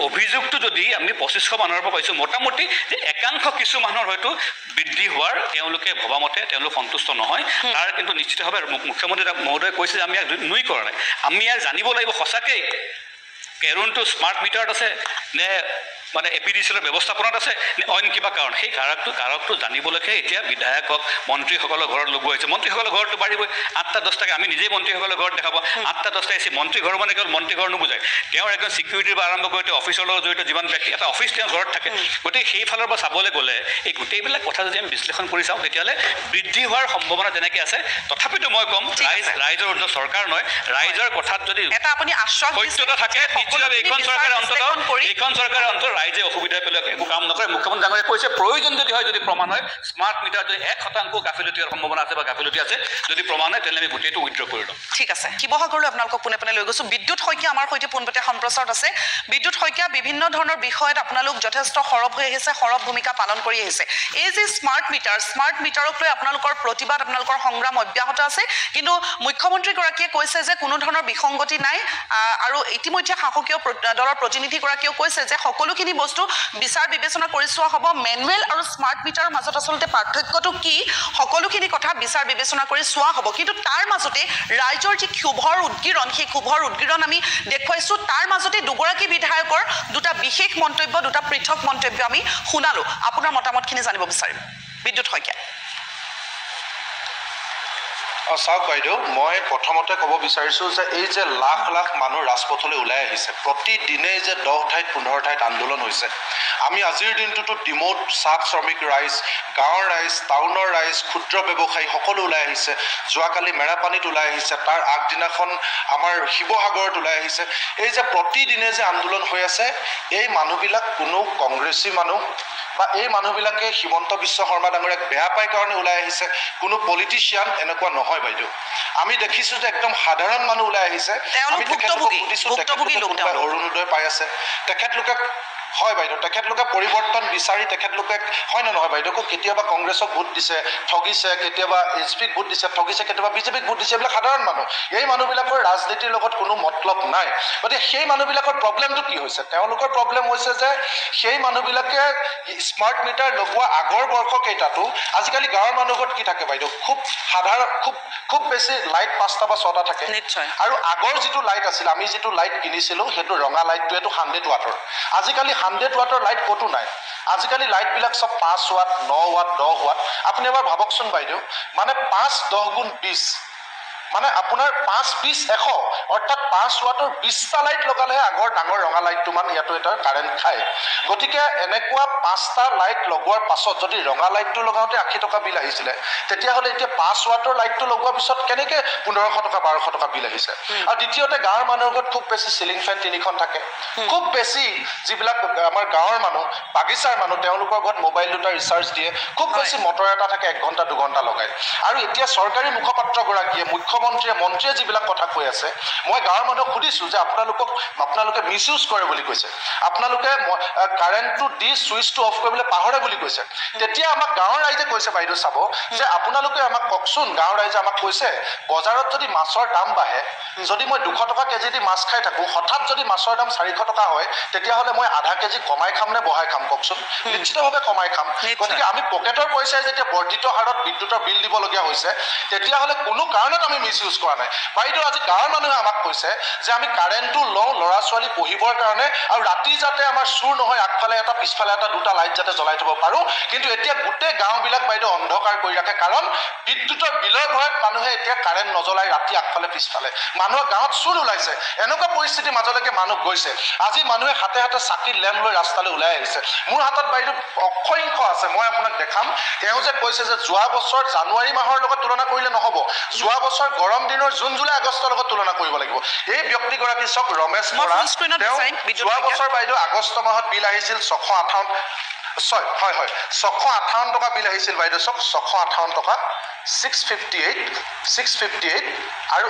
F: অভিযোগটো যদি আমি 2500 মানুহৰ পৰা পাইছোঁ, মোটামুটি যে একাংশ কিছু মানুহৰ হয়তো বৃদ্ধি হোৱাৰ তেওঁলোকে ভবামতে তেওঁলোক সন্তুষ্ট নহয়, তাৰ কিন্তু নিশ্চিতভাৱে মুখ্যমন্ত্ৰী মহোদয়ে কৈছে যে আমি ইয়াক নুই কৰা নাই, আমি ইয়াক জানিব লাগিব সঁচাকৈ কেৰুণটো স্মাৰ্ট মিটাৰত আছে নে মানে APDCL ব্যৱস্থাপনাত আছে নে অইন কিবা কাৰণ। সেই কাৰকটো জানিবলৈকে এতিয়া বিধায়কক মন্ত্ৰীসকলৰ ঘৰত লগোৱা হৈছে। মন্ত্ৰীসকলৰ ঘৰটো বাঢ়িবই, 8টা 10টাকৈ আমি নিজেই মন্ত্ৰীসকলৰ ঘৰত দেখাব, 8টা 10টা এচি মন্ত্ৰী ঘৰ মানে কেৱল মন্ত্ৰী ঘৰ নুবুজায়, তেওঁৰ একদম ছিকিউৰিটিৰ পৰা আৰম্ভ কৰি তেওঁ অফিচৰ লগত জড়িত যিমান ব্যক্তি, এটা অফিচ তেওঁৰ ঘৰত থাকে। গতিকে সেইফালৰ পৰা চাবলৈ গ'লে এই গোটেইবিলাক কথা যদি আমি বিশ্লেষণ কৰি চাওঁ, তেতিয়াহ'লে বৃদ্ধি হোৱাৰ সম্ভাৱনা তেনেকৈ আছে। তথাপিতো মই ক'ম ৰাইজৰ উদ্যোগ চৰকাৰ নহয়, ৰাইজৰ কথাত যদি সত্যতা থাকে, নিশ্চিতভাৱে এইখন চৰকাৰে অন্তত ৰাইজে অসুবিধা পেলাই একো কাম নকৰে। মুখ্যমন্ত্ৰী ডাঙৰীয়াই কৈছে প্ৰয়োজন যদি হয়, যদি প্ৰমাণ হয় স্মাৰ্ট মিটাৰ যদি 1% গাফিলতি হোৱাৰ সম্ভাৱনা আছে বা গাফিলতি আছে, যদি প্ৰমাণ হয় তেতিয়াহ'লে আমি গোটেইটো উইথড্ৰ কৰি ল'ম।
C: ঠিক আছে, শিৱসাগৰলৈ আপোনালোকক পোনে পোনে লৈ গৈছোঁ। বিদ্যুৎ শইকীয়া আমাৰ সৈতে পোনপটীয়া সম্প্ৰচাৰত আছে। বিদ্যুৎ শইকীয়া, বিভিন্ন ধৰণৰ বিষয়ত আপোনালোক যথেষ্ট সৰব হৈ আহিছে, সৰব ভূমিকা পালন কৰি আহিছে। এই যে স্মাৰ্ট মিটাৰক লৈ আপোনালোকৰ প্ৰতিবাদ, আপোনালোকৰ সংগ্ৰাম অব্যাহত আছে, কিন্তু মুখ্যমন্ত্ৰীগৰাকীয়ে কৈছে যে কোনো ধৰণৰ বিসংগতি নাই, আৰু ইতিমধ্যে শাসকীয় দলৰ প্ৰতিনিধিগৰাকীয়েও কৈছে যে সকলোখিনি বস্তু বিচাৰ বিবেচনা কৰি চোৱা হ'ব। মেনুৱেল আৰু স্মাৰ্ট মিটাৰৰ মাজত আচলতে পাৰ্থক্যটো কি, সকলোখিনি কথা বিচাৰ বিবেচনা কৰি চোৱা হ'ব। কিন্তু তাৰ মাজতে ৰাইজৰ যি ক্ষোভৰ উদগীৰণ, সেই ক্ষোভৰ উদগীৰণ আমি দেখুৱাইছোঁ। তাৰ মাজতে দুগৰাকী বিধায়কৰ দুটা বিশেষ মন্তব্য, দুটা পৃথক মন্তব্য আমি শুনালোঁ। আপোনাৰ মতামতখিনি জানিব বিচাৰিম বিদ্যুৎ শইকীয়া।
B: চাওক বাইদেউ, মই প্ৰথমতে ক'ব বিচাৰিছোঁ যে এই যে লাখ লাখ মানুহ ৰাজপথলৈ ওলাই আহিছে, প্ৰতিদিনেই যে 10 ঠাইত 15 ঠাইত আন্দোলন হৈছে। আমি আজিৰ দিনটোতো ডিমৌত চাহ শ্ৰমিক ৰাইজ, গাঁৱৰ ৰাইজ, টাউনৰ ৰাইজ, ক্ষুদ্ৰ ব্যৱসায়ী সকলো ওলাই আহিছে। যোৱাকালি মেৰাপানীত ওলাই আহিছে, তাৰ আগদিনাখন আমাৰ শিৱসাগৰত ওলাই আহিছে। এই যে প্ৰতিদিনে যে আন্দোলন হৈ আছে, এই মানুহবিলাক কোনো কংগ্ৰেছী মানুহ বা এই মানুহবিলাকে হিমন্ত বিশ্ব শৰ্মা ডাঙৰীয়াক বেয়া পাই কাৰণে ওলাই আহিছে, কোনো পলিটিচিয়ান এনেকুৱা নহয় বাইদেউ। আমি দেখিছোঁ যে একদম সাধাৰণ মানুহ ওলাই আহিছে। আমি তেখেতলোকক সুধিছোঁ অৰুণোদয় পাই আছে, তেখেতলোকে হয় বাইদেউ, তেখেতলোকে পৰিৱৰ্তন বিচাৰি তেখেতলোকে হয় নে নহয় বাইদেউ, কেতিয়াবা কংগ্ৰেছক ভোট দিছে, ঠগিছে, কেতিয়াবা HPক ভোট দিছে, ঠগিছে, কেতিয়াবা BJPক ভোট দিছে। এইবিলাক সাধাৰণ মানুহ, এই মানুহবিলাকৰ ৰাজনীতিৰ লগত কোনো মতলব নাই। গতিকে সেই মানুহবিলাকৰ প্ৰব্লেমটো কি হৈছে? তেওঁলোকৰ প্ৰব্লেম হৈছে যে সেই মানুহবিলাকে স্মাৰ্ট মিটাৰ লগোৱা আগৰ বৰ্ষকেইটাতো আজিকালি গাঁৱৰ মানুহৰ ঘৰত কি থাকে বাইদেউ, খুব সাধাৰণ, খুব বেছি লাইট 5টা বা 6টা থাকে। আৰু আগৰ যিটো লাইট আছিল, আমি যিটো লাইট কিনিছিলোঁ সেইটো ৰঙা লাইটটোৱেতো 100 ৱাটৰ। আজিকালি 100 ৱাটৰ লাইট ক'তো নাই। আজিকালি লাইটবিলাক চব 5 ৱাট, 9 ৱাট, 10 ৱাট। আপুনি এবাৰ ভাবকচোন বাইদেউ, মানে 5 10 গুণ 20, মানে আপোনাৰ 5 20 100, অৰ্থাৎ 5 ৱাটৰ 20টা লাইট লগালেহে আগৰ ডাঙৰ ৰঙা লাইটটো মান ইয়াতো এটা কাৰেণ্ট খায়। গতিকে এনেকুৱা 5টা লাইট লগোৱাৰ পাছত যদি ৰঙা লাইটটো লগাওঁতে 80 টকা বিল আহিছিলে, তেতিয়াহ'লে এতিয়া 5 ৱাটৰ লাইটটো লগোৱাৰ পিছত কেনেকৈ 1500 টকা 1200 টকা বিল আহিছে? আৰু দ্বিতীয়তে গাঁৱৰ মানুহৰ ঘৰত খুব বেছি চিলিং ফেন 3খন থাকে। খুব বেছি যিবিলাক আমাৰ গাঁৱৰ মানুহ, বাগিচাৰ মানুহ, তেওঁলোকৰ ঘৰত মোবাইল 2টা ৰিচাৰ্জ দিয়ে, খুব বেছি মটৰ এটা থাকে 1 ঘণ্টা 2 ঘণ্টা লগাই। আৰু এতিয়া চৰকাৰী মুখপাত্ৰগৰাকীয়ে, মুখ্যমন্ত্ৰী মন্ত্ৰীয়ে যিবিলাক কথা কৈ আছে মই গাঁৱৰ মানুহক সুধিছোঁ যে আপোনালোকে মিছ ইউজ কৰে বুলি কৈছে, আপোনালোকে কাৰেণ্টটো দি ছুইচটো অফ কৰিবলৈ পাহৰে বুলি কৈছে। তেতিয়া আমাক গাঁৱৰ ৰাইজে কৈছে বাইদেউ চাব যে আপোনালোকে আমাক কওকচোন, গাঁৱৰ ৰাইজে আমাক কৈছে বজাৰত যদি মাছৰ দাম বাঢ়ে, যদি মই 200 টকা কেজি দি মাছ খাই থাকোঁ, হঠাৎ যদি মাছৰ দাম 400 টকা হয়, তেতিয়াহ'লে মই আধা কেজি কমাই খাম নে বঢ়াই খাম কওকচোন? নিশ্চিতভাৱে কমাই খাম। গতিকে আমি পকেটৰ পইচাই যেতিয়া বৰ্ধিত হাৰত বিদ্যুতৰ বিল দিবলগীয়া হৈছে, তেতিয়াহ'লে কোনো কাৰণত আমি মিছ ইউজ কৰা নাই। বাইদেউ আজি গাঁৱৰ মানুহে আমাক কৈছে যে আমি কাৰেণ্টটো লওঁ ল'ৰা ছোৱালী পঢ়িবৰ কাৰণে আৰু ৰাতি যাতে আমাৰ চুৰ নহয়, আগফালে এটা পিছফালে এটা দুটা লাইট যাতে জ্বলাই থ'ব পাৰোঁ। কিন্তু এতিয়া গোটেই গাঁওবিলাক বাইদেউ অন্ধকাৰ কৰি ৰাখে, কাৰণ বিদ্যুতৰ বিলৰ ভয়ত মানুহে এতিয়া কাৰেণ্ট নজ্বলাই ৰাতি আগফালে পিছফালে। মানুহৰ গাঁৱত চুৰ ওলাইছে, এনেকুৱা পৰিস্থিতিৰ মাজলৈকে মানুহ গৈছে। আজি মানুহে হাতে হাতে চাকি লেম্প লৈ ৰাস্তালৈ ওলাই আহিছে। মোৰ হাতত বাইদেউ অসংখ্য আছে, মই আপোনাক দেখাম। তেওঁ যে কৈছে যে যোৱা বছৰ জানুৱাৰী মাহৰ লগত তুলনা কৰিলে নহ'ব, যোৱা বছৰ গৰম দিনৰ জুন জুলাই আগষ্টৰ লগত তুলনা কৰিব লাগিব। এই ব্যক্তিগৰাকী চাওক, ৰমেশ বৰা, তেওঁ যোৱা বছৰ বাইদেউ আগষ্ট মাহত বিল আহিছিল 658 টকা বিল আহিছিল বাইদেউ চাওক, 658 টকা 658 আৰু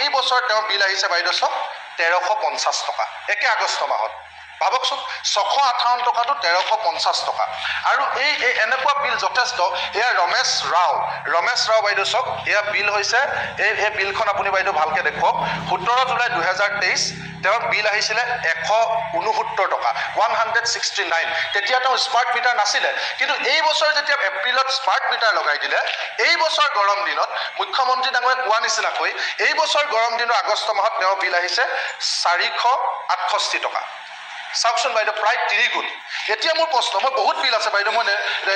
B: এই বছৰ তেওঁৰ বিল আহিছে বাইদেউ চাওক 1350 টকা একে আগষ্ট মাহত। ভাবকচোন, 658 টকাটো 1350 টকা। আৰু এই এনেকুৱা বিল যথেষ্ট। এয়া ৰমেশ ৰাও বাইদেউ চাওক, এয়া বিল হৈছে, এই বিলখন আপুনি বাইদেউ ভালকে দেখুৱাওক। 17 জুলাই 2023 তেওঁৰ বিল আহিছিলে 169 টকা 169। তেতিয়া তেওঁ স্মাৰ্ট মিটাৰ নাছিলে, কিন্তু এই বছৰ যেতিয়া এপ্ৰিলত স্মাৰ্ট মিটাৰ লগাই দিলে, এই বছৰ গৰম দিনত মুখ্যমন্ত্ৰী ডাঙৰীয়াই কোৱা নিচিনাকৈ এই বছৰ গৰম দিনৰ আগষ্ট মাহত তেওঁৰ বিল আহিছে 468 টকা। চাওকচোন বাইদেউ, প্ৰায় 3 গুণ। এতিয়া মোৰ প্ৰশ্ন, মই বহুত বিল আছে বাইদেউ, মই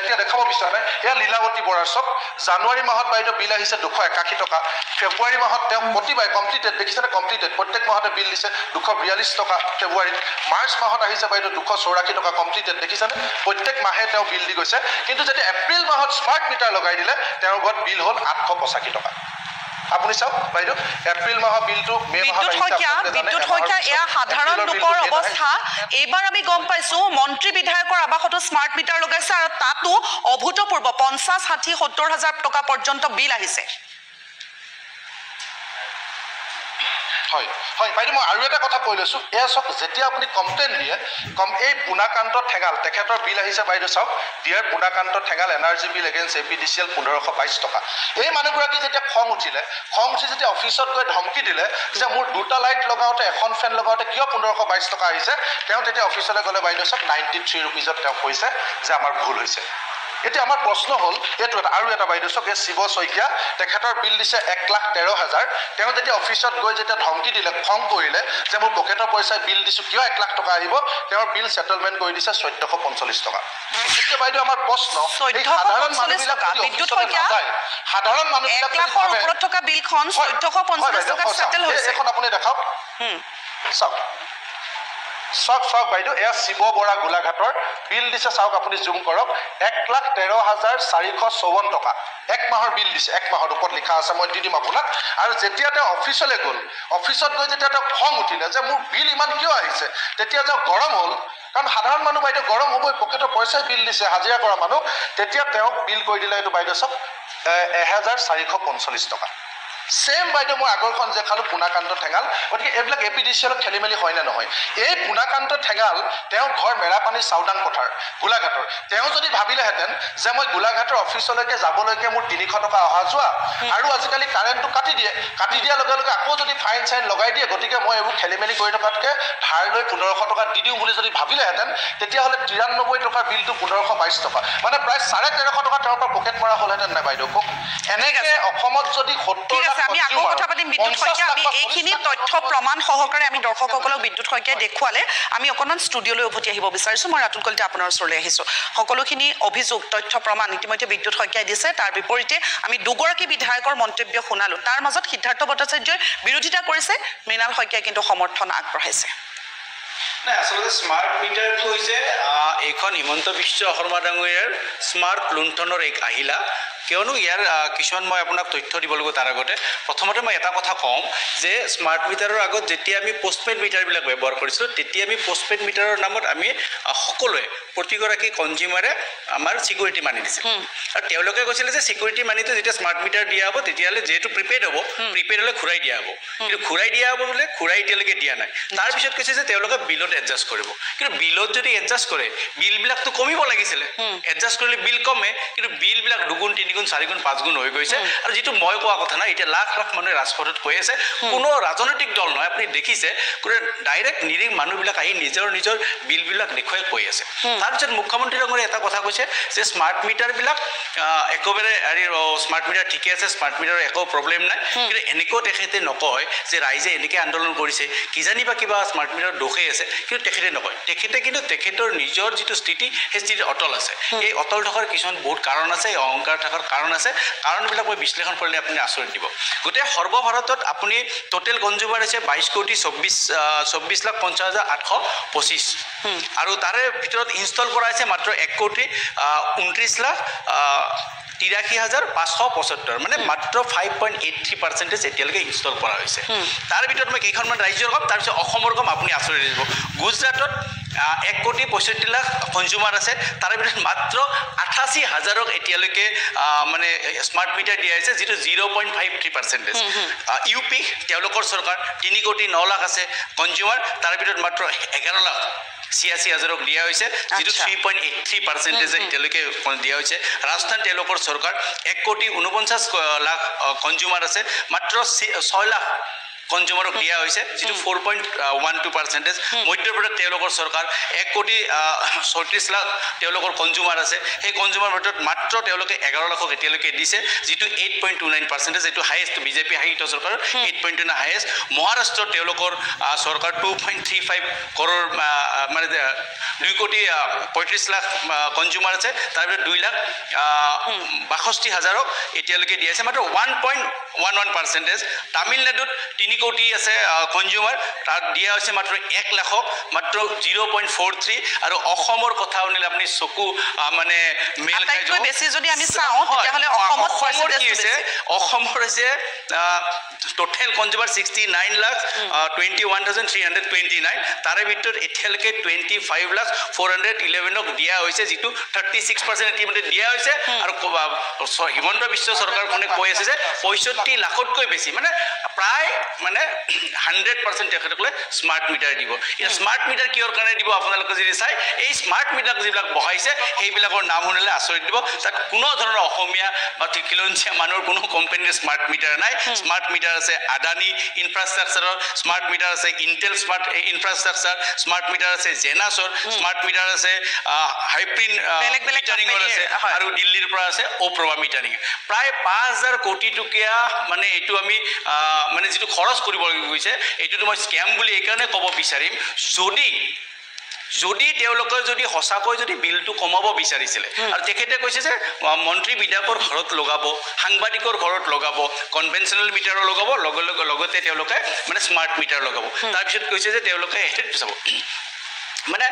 B: এতিয়া দেখাব বিচৰা নাই। এয়া লীলাৱতী বৰাৰ চাওক, জানুৱাৰী মাহত বাইদেউ বিল আহিছে 281 টকা, ফেব্ৰুৱাৰী মাহত তেওঁ প্ৰতিবাৰে কমপ্লিটেড, দেখিছেনে কমপ্লিটেড, প্ৰত্যেক মাহতে বিল দিছে 242 টকা ফেব্ৰুৱাৰীত। মাৰ্চ মাহত আহিছে বাইদেউ 284 টকা কমপ্লিটেড, দেখিছেনে প্ৰত্যেক মাহে তেওঁ বিল দি গৈছে। কিন্তু যেতিয়া এপ্ৰিল মাহত স্মাৰ্ট মিটাৰ লগাই দিলে, তেওঁৰ ঘৰত বিল হ'ল 885 টকা। আপুনি চাওক বাইদেউ, এপ্ৰিল মাহৰ বিলটো
C: বিদ্যুৎ শইকীয়া, এয়া সাধাৰণ লোকৰ অৱস্থা। এইবাৰ আমি গম পাইছো মন্ত্ৰী বিধায়কৰ আৱাসতো স্মাৰ্ট মিটাৰ লগাইছে আৰু তাতো অভূতপূৰ্ব 50, 60, 70 হাজাৰ টকা পৰ্যন্ত বিল আহিছে।
B: হয় বাইদেউ, মই আৰু এটা কথা কৈ লৈছোঁ। এয়া চাওক, যেতিয়া আপুনি কমপ্লেইন দিয়ে, এই পুনাকান্ত ঠেঙাল, তেখেতৰ বিল আহিছে বাইদেউ চাওক, ডিয়াৰ পুনাকান্ত ঠেঙাল, এনাৰ্জি বিল এগেইনষ্ট APDCL 1522 টকা। এই মানুহগৰাকী যেতিয়া খং উঠি যেতিয়া অফিচত গৈ ধমকি দিলে যে মোৰ 2টা লাইট লগাওঁতে, এখন ফেন লগাওঁতে কিয় 1522 টকা আহিছে, তেওঁ তেতিয়া অফিচলৈ গ'লে বাইদেউ চাওক 93 ৰুপিজত তেওঁ কৈছে যে আমাৰ ভুল হৈছে। এতিয়া আমাৰ প্ৰশ্ন হ'ল এইটো আৰু এটা বাইদেউ চাওক, এই শিৱ শইকীয়া, তেখেতৰ বিল দিছে 1,13,000। তেওঁ যেতিয়া অফিচত গৈ যেতিয়া ধমকি দিলে, খং কৰিলে যে মোৰ পকেটৰ পইচাই বিল দিছোঁ, কিয় 1 লাখ টকা আহিব, তেওঁৰ বিল ছেটেলমেণ্ট কৰি দিছে 1445 টকা। এতিয়া বাইদেউ আমাৰ প্ৰশ্ন, এই সাধাৰণ মানুহবিলাক সাধাৰণ মানুহবিলাক
C: 1 লাখৰ ওপৰত থকা বিলখন 1450 টকাত ছেটেল হৈছে।
B: এখন আপুনি দেখাওক, চাওক বাইদেউ, এয়া শিৱ বৰা গোলাঘাটৰ বিল দিছে, চাওক আপুনি জুম কৰক, 1,13,454 টকা এক মাহৰ বিল দিছে। এক মাহৰ ওপৰত লিখা আছে, মই দি দিম আপোনাক। আৰু যেতিয়া তেওঁ অফিচলৈ গ'ল, অফিচত গৈ যেতিয়া তেওঁ খং উঠিলে যে মোৰ বিল ইমান কিয় আহিছে, তেতিয়া তেওঁ গৰম হ'ল, কাৰণ সাধাৰণ মানুহ বাইদেউ গৰম হ'বই, পকেটৰ পইচাই বিল দিছে, হাজিৰা কৰা মানুহ। তেতিয়া তেওঁক বিল কৰি দিলে এইটো বাইদেউ চাওক 1,445 টকা। সেম বাইদেউ মই আগৰখন যে খালোঁ পুনাকান্ত ঠেঙাল। গতিকে এইবিলাক APDCL খেলি মেলি হয় নে নহয়? এই পুনাকান্ত ঠেঙাল, তেওঁৰ ঘৰ মেৰাপানী চাউদাং পথাৰ গোলাঘাটৰ। তেওঁ যদি ভাবিলেহেঁতেন যে মই গোলাঘাটৰ অফিচলৈকে যাবলৈকে মোৰ 300 টকা অহা যোৱা, আৰু আজিকালি কাৰেণ্টটো কাটি দিয়াৰ লগে লগে আকৌ যদি ফাইন চাইন লগাই দিয়ে, গতিকে মই এইবোৰ খেলি মেলি কৰি থকাতকৈ ধাৰ লৈ 1500 টকা দি দিওঁ বুলি যদি ভাবিলেহেঁতেন, তেতিয়াহ'লে 93 টকাৰ বিলটো 1522 টকা, মানে প্ৰায় 1350 টকা তেওঁৰ পৰা পকেট মৰা হ'লহেঁতেন নাই বাইদেউ কওক? এনেকৈ অসমত যদি 70
C: আমি আকৌ কথা পাতিম বিদ্যুৎ শইকীয়া। আমি এইখিনি তথ্য প্ৰমাণ সহকাৰে আমি দৰ্শকসকলক বিদ্যুৎ শইকীয়াই দেখুৱালে আমি অকণমান ষ্টুডিঅ'লৈ উভতি আহিব বিচাৰিছোঁ। মই ৰাতুল কলিতা আপোনাৰ ওচৰলৈ আহিছোঁ। সকলোখিনি অভিযোগ, তথ্য প্ৰমাণ ইতিমধ্যে বিদ্যুৎ শইকীয়াই দিছে। তাৰ বিপৰীতে আমি দুগৰাকী বিধায়কৰ মন্তব্য শুনালোঁ। তাৰ মাজত সিদ্ধাৰ্থ ভট্টাচাৰ্যই বিৰোধিতা কৰিছে, মৃণাল শইকীয়াই কিন্তু সমৰ্থন আগবঢ়াইছে।
F: নাই, আচলতে স্মাৰ্ট মিটাৰটো হৈছে এইখন হিমন্ত বিশ্ব শৰ্মা ডাঙৰীয়াৰ স্মাৰ্ট লুণ্ঠনৰ এক আহিলা। কিয়নো ইয়াৰ কিছুমান মই আপোনাক তথ্য দিব লাগিব। তাৰ আগতে প্ৰথমতে মই এটা কথা কওঁ যে স্মাৰ্ট মিটাৰৰ আগত যেতিয়া আমি পোষ্টপেইড মিটাৰবিলাক ব্যৱহাৰ কৰিছিলোঁ, তেতিয়া আমি পোষ্টপেইড মিটাৰৰ নামত আমি সকলোৱে প্ৰতিগৰাকী কনজিউমাৰে আমাৰ ছিকিউৰিটি মানি দিছিল। আৰু তেওঁলোকে কৈছিলে যে ছিকিউৰিটি মানিটো যেতিয়া স্মাৰ্ট মিটাৰ দিয়া হ'ব তেতিয়াহ'লে যিহেতু প্ৰিপেইড হ'ব প্ৰিপেইড হ'লে ঘূৰাই দিয়া হ'ব কিন্তু ঘূৰাই দিয়া হ'ব বোলে ঘূৰাই এতিয়ালৈকে দিয়া নাই তাৰপিছত কৈছে যে তেওঁলোকে বিলত এডজাষ্ট কৰিব কিন্তু বিলত যদি এডজাষ্ট কৰে বিলবিলাকতো কমিব লাগিছিলে এডজাষ্ট কৰিলে বিল কমে কিন্তু বিলবিলাক 2 গুণ 3 গুণ 4 গুণ 5 গুণ হৈ গৈছে আৰু যিটো মই কোৱা কথা নাই এতিয়া লাখ লাখ মানুহে ৰাজপথত কৈ আছে কোনো ৰাজনৈতিক দল নহয় আপুনি দেখিছে কোনো ডাইৰেক্ট নিৰীহ মানুহবিলাক আহি নিজৰ বিলবিলাক দেখুৱাই কৈ আছে তাৰপিছত মুখ্যমন্ত্ৰী ডাঙৰীয়াই এটা কথা কৈছে যে স্মাৰ্ট মিটাৰবিলাক একেবাৰে স্মাৰ্ট মিটাৰ ঠিকে আছে স্মাৰ্ট মিটাৰৰ একো প্ৰব্লেম নাই কিন্তু এনেকৈ তেখেতে নকয় যে ৰাইজে এনেকৈ আন্দোলন কৰিছে কিজানি বা কিবা স্মাৰ্ট মিটাৰৰ দোষেই আছে কিন্তু তেখেতে নকয় তেখেতে কিন্তু তেখেতৰ নিজৰ যিটো স্থিতি সেই স্থিতি অটল আছে এই অটল থকাৰ কিছুমান বহুত কাৰণ আছে এই অহংকাৰ থকাৰ কাৰণ আছে কাৰণবিলাক মই বিশ্লেষণ কৰিলে আপুনি আচৰিত দিব গোটেই সৰ্বভাৰতত আপুনি টোটেল কনজিউমাৰ হৈছে 22,50,825 আৰু তাৰে ভিতৰত ইনষ্টল কৰা হৈছে মাত্ৰ 1,83,575 মানে মাত্ৰ 5.83% এতিয়ালৈকে ইনষ্টল কৰা হৈছে তাৰ ভিতৰত মই কেইখনমান ৰাজ্যৰ কম তাৰপিছত অসমৰ কম আপুনি আচৰিত দিব গুজৰাটত 1,65,00,000 কনজিউমাৰ আছে তাৰে ভিতৰত মাত্ৰ 88,000ক এতিয়ালৈকে মানে স্মাৰ্ট মিটাৰ দিয়া হৈছে যিটো 0.53% ইউপি তেওঁলোকৰ চৰকাৰ 3,09,00,000 আছে কনজিউমাৰ তাৰে ভিতৰত মাত্ৰ 11,86,000ক দিয়া হৈছে যিটো 3.83% এতিয়ালৈকে দিয়া হৈছে ৰাজস্থান তেওঁলোকৰ চৰকাৰ 1,49,00,000 কনজিউমাৰ আছে মাত্ৰ 6,00,000 কনজিউমাৰক দিয়া হৈছে যিটো 4.12% মধ্যপ্ৰদেশ তেওঁলোকৰ চৰকাৰ 1,34,00,000 তেওঁলোকৰ কনজিউমাৰ আছে সেই কনজিউমাৰ ভিতৰত মাত্ৰ তেওঁলোকে 11,00,000 এতিয়ালৈকে দিছে যিটো 8.29% এইটো হাইয়েষ্ট বিজেপি শাসিত চৰকাৰ 8.29 হাইয়েষ্ট মহাৰাষ্ট্ৰ তেওঁলোকৰ চৰকাৰ 2.35 কৰোৰ মানে 2,35,00,000 কনজিউমাৰ আছে তাৰ ভিতৰত 2,62,000ক এতিয়ালৈকে দিয়া আছে মাত্ৰ 1.11% তামিলনাডুত 3 কোটি আছে কনজিউমাৰ তাত দিয়া হৈছে মাত্ৰ 1,00,000ক মাত্ৰ 0.43 আৰু অসমৰ কথা শুনিলে আপুনি চকু মানে মেল খাই যাব
C: বেছি যদি আমি চাওঁ তেতিয়াহ'লে অসমত
F: কি হৈছে অসমৰ হৈছে টোটেল কনজিউমাৰ 69,21,329 তাৰে ভিতৰত এতিয়ালৈকে 25,411ক দিয়া হৈছে যিটো 36% ইতিমধ্যে দিয়া হৈছে আৰু হিমন্ত বিশ্ব চৰকাৰখনে কৈ আছে যে 65 লাখতকৈ বেছি মানে প্ৰায় মানে 100% তেখেতসকলে স্মাৰ্ট মিটাৰ দিব এতিয়া স্মাৰ্ট মিটাৰ কিহৰ কাৰণে দিব আপোনালোকে যদি চাই এই স্মাৰ্ট মিটাৰ যিবিলাক বহাইছে সেইবিলাকৰ নাম শুনিলে আচৰিত দিব তাত কোনো ধৰণৰ অসমীয়া বা খিলঞ্জীয়া মানুহৰ কোনো কোম্পানীৰ স্মাৰ্ট মিটাৰ নাই স্মাৰ্ট মিটাৰ আছে আদানী ইনফ্ৰাষ্ট্ৰাকচাৰৰ স্মাৰ্ট মিটাৰ আছে Intel smart infrastructure smart meter আছে জেনাছৰ স্মাৰ্ট মিটাৰ আছে হাইপ্ৰিন মিটাৰিঙৰ আছে আৰু দিল্লীৰ পৰা আছে অ'প্ৰভা মিটাৰিং প্ৰায় 5,000 কোটি টকীয়া মানে এইটো আমি মানে যিটো খৰচ কৰিব গৈছে এইটোতো মই স্কেম বুলি এইকাৰণে ক'ব বিচাৰিম যদি তেওঁলোকে যদি সঁচাকৈ যদি বিলটো কমাব বিচাৰিছিলে আৰু তেখেতে কৈছে যে মন্ত্ৰী বিধায়কৰ ঘৰত লগাব সাংবাদিকৰ ঘৰত লগাব কনভেনশ্যনেল মিটাৰো লগাব লগতে তেওঁলোকে মানে স্মাৰ্ট মিটাৰ লগাব তাৰপিছত কৈছে যে তেওঁলোকে এইটো চাব মানে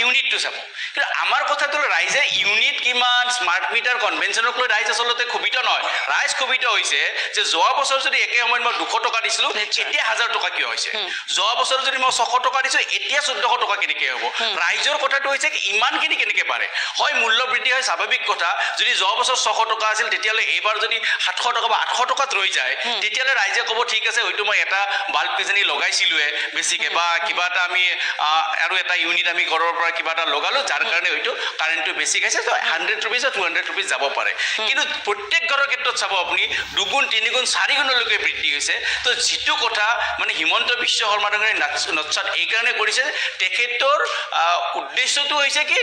F: ইউনিটটো চাব কিন্তু আমাৰ কথাটো ৰাইজে ইউনিট কিমান স্মাৰ্ট মিটাৰ কনভেনশ্যনক লৈ ৰাইজ আচলতে ক্ষোভিত নহয় ৰাইজ ক্ষোভিত হৈছে যে যোৱা বছৰ যদি একে সময়ত মই 200 টকা দিছিলোঁ এতিয়া 1,000 টকা কিয় হৈছে যোৱা বছৰ যদি মই 600 টকা দিছোঁ এতিয়া 1,400 টকা কেনেকৈ হ'ব ৰাইজৰ কথাটো হৈছে ইমানখিনি কেনেকৈ পাৰে হয় মূল্য বৃদ্ধি হয় স্বাভাৱিক কথা যদি যোৱা বছৰ 600 টকা আছিল তেতিয়াহ'লে এইবাৰ যদি 700 টকা বা 800 টকাত ৰৈ যায় তেতিয়াহ'লে ৰাইজে ক'ব ঠিক আছে হয়তো মই এটা বাল্ব কিজানি লগাইছিলোঁহে বেছিকৈ বা কিবা এটা আমি আৰু এটা ইউনিট আমি ঘৰৰ পৰা কিবা এটা লগালোঁ যাৰ কাৰণে হয়তো কাৰেণ্টটো বেছি খাইছে তো 100 rupees বা 200 rupees যাব পাৰে কিন্তু প্ৰত্যেক ঘৰৰ ক্ষেত্ৰত চাব আপুনি 2 গুণ 3 গুণ 4 গুণলৈকে বৃদ্ধি হৈছে তো যিটো কথা মানে হিমন্ত বিশ্ব শৰ্মা ডাঙৰীয়াই নৎসাত এইকাৰণে কৰিছে তেখেতৰ উদ্দেশ্যটো হৈছে কি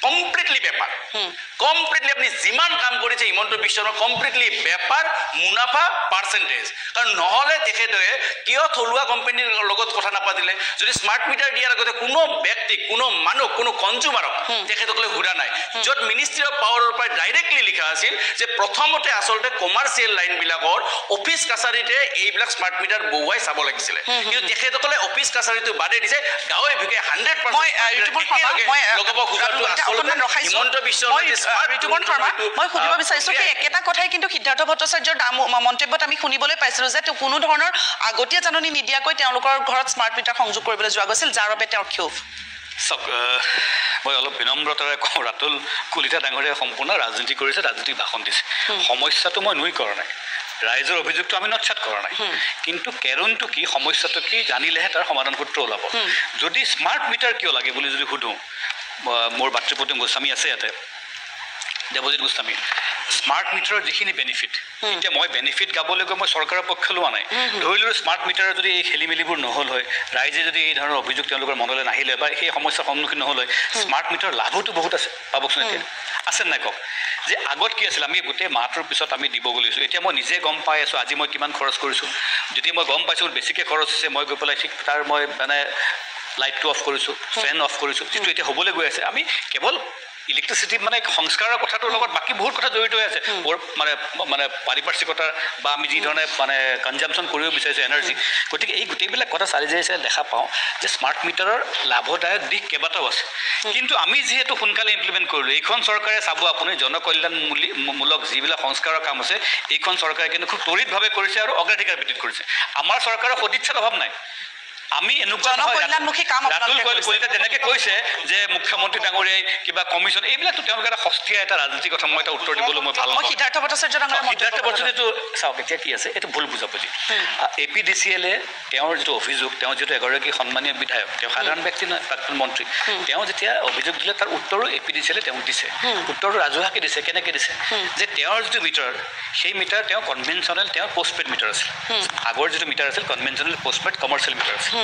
F: কমপ্লিটলি বেপাৰ কমপ্লিটলি আপুনি যিমান কাম কৰিছে হিমন্ত বিশ্ব শৰ্মা কমপ্লিটলি বেপাৰ মুনাফা পাৰ্চেণ্টেজ কাৰণ নহ'লে তেখেতে কিয় থলুৱা কোম্পানীৰ লগত কথা নাপাতিলে যদি স্মাৰ্ট মিটাৰ দিয়াৰ আগতে কোনো ব্যক্তি কোনো মানুহ কোনো কনজিউমাৰক তেখেতসকলে ঘূৰা নাই য'ত মিনিষ্ট্ৰী অফ পাৱাৰৰ পৰা ডাইৰেক্টলি লিখা আছিল যে প্ৰথমতে আচলতে কমাৰ্চিয়েল লাইনবিলাকৰ অফিচ কাছাৰীতে এইবিলাক স্মাৰ্ট মিটাৰ বহুৱাই চাব লাগিছিলে কিন্তু তেখেতসকলে অফিচ কাছাৰীটো বাদে দিছে গাঁৱে ভূঞে 100% লগাব খোজাটো হিমন্ত বিশ্ব
C: মই সুধিব বিচাৰিছোঁ কি একেটা কথাই কিন্তু সিদ্ধাৰ্থ ভট্টাচাৰ্যৰ মন্তব্যত আমি শুনিবলৈ পাইছিলোঁ যে কোনো ধৰণৰ আগতীয়া জাননী নিদিয়াকৈ তেওঁলোকৰ ঘৰত স্মাৰ্ট মিটাৰ সংযোগ কৰিবলৈ যোৱা গৈছিল যাৰ বাবে তেওঁৰ ক্ষোভ
F: চাওক মই অলপ বিনম্ৰতাৰে কওঁ ৰাতুল কলিতা ডাঙৰীয়াই সম্পূৰ্ণ ৰাজনীতি কৰিছে, ৰাজনীতিক ভাষণ দিছে। সমস্যাটো মই নুই কৰা নাই, ৰাইজৰ অভিযোগটো আমি নৎসাত কৰা নাই, কিন্তু কাৰণটো কি, সমস্যাটো কি জানিলেহে তাৰ সমাধান সূত্ৰ ওলাব। যদি স্মাৰ্ট মিটাৰ কিয় লাগে বুলি যদি সুধোঁ, মোৰ ভাতৃপ্ৰতিম গোস্বামী আছে ইয়াতে, দেৱজিৎ গোস্বামী, স্মাৰ্ট মিটাৰৰ যিখিনি বেনিফিট, এতিয়া মই বেনিফিট গাবলৈ গৈ মই চৰকাৰৰ পক্ষ লোৱা নাই। ধৰি লওঁ স্মাৰ্ট মিটাৰৰ যদি এই খেলি মেলিবোৰ নহ'ল হয়, ৰাইজে যদি এই ধৰণৰ অভিযোগ তেওঁলোকৰ মনলৈ নাহিলে বা সেই সমস্যাৰ সন্মুখীন নহ'ল হয়, স্মাৰ্ট মিটাৰৰ লাভোতো বহুত আছে, ভাবকচোন এতিয়া আছে নাই কওক। যে আগত কি আছিল, আমি গোটেই মাহটোৰ পিছত আমি দিব গৈছোঁ, এতিয়া মই নিজে গম পাই আছোঁ আজি মই কিমান খৰচ কৰিছোঁ। যদি মই গম পাইছোঁ বেছিকৈ খৰচ হৈছে, মই গৈ পেলাই ঠিক তাৰ মই মানে লাইটটো অফ কৰিছোঁ, ফেন অফ কৰিছোঁ, যিটো এতিয়া হ'বলৈ গৈ আছে। আমি কেৱল ইলেক্ট্ৰিচিটি মানে সংস্কাৰৰ কথাটোৰ লগত বাকী বহুত কথা জড়িত হৈ আছে, মানে পাৰিপাৰ্শ্বিকতাৰ বা আমি যি ধৰণে মানে কনজামশ্যন কৰিব বিচাৰিছোঁ এনাৰ্জি। গতিকে এই গোটেইবিলাক কথা চালি জাৰি চাই দেখা পাওঁ যে স্মাৰ্ট মিটাৰৰ লাভদায়ক দিশ কেইবাটাও আছে। কিন্তু আমি যিহেতু সোনকালে ইমপ্লিমেণ্ট কৰিলোঁ, এইখন চৰকাৰে চাব আপুনি জনকল্যাণমূলক যিবিলাক সংস্কাৰৰ কাম আছে, এইখন চৰকাৰে কিন্তু খুব ত্বৰিতভাৱে কৰিছে আৰু অগ্ৰাধিকাৰ ভিত্তিত কৰিছে। আমাৰ চৰকাৰৰ সদিচ্ছাৰ অভাৱ নাই। আমি এনেকুৱা ৰাতুল কলিতা যেনেকৈ কৈছে যে মুখ্যমন্ত্ৰী ডাঙৰীয়াই কিবা কমিশ্যন, এইবিলাকতো তেওঁলোকে এটা সস্তীয়া এটা ৰাজনীতিৰ কথা মই এটা উত্তৰ দিবলৈ মই ভাল নাপাওঁ। সিদ্ধাৰ্থ ভট্টাচাৰ্যটো চাওক এতিয়া কি আছে, এইটো ভুল বুজাবুজি। APDCL-এ তেওঁৰ যিটো অভিযোগ, তেওঁ যিটো এগৰাকী সন্মানীয় বিধায়ক, তেওঁ সাধাৰণ ব্যক্তি নহয়, প্ৰাক্তন মন্ত্ৰী, তেওঁ যেতিয়া অভিযোগ দিলে তাৰ উত্তৰো APDCL-এ তেওঁক দিছে। উত্তৰটো ৰাজহুৱাকৈ দিছে। কেনেকৈ দিছে যে তেওঁৰ যিটো মিটাৰ, সেই মিটাৰ তেওঁ কনভেনশ্যনেল, তেওঁৰ পষ্টপেইড মিটাৰ আছিল। আগৰ যিটো মিটাৰ আছিল কনভেনশ্যনেল পষ্টপেইড কমাৰ্চিয়েল মিটাৰ আছিল।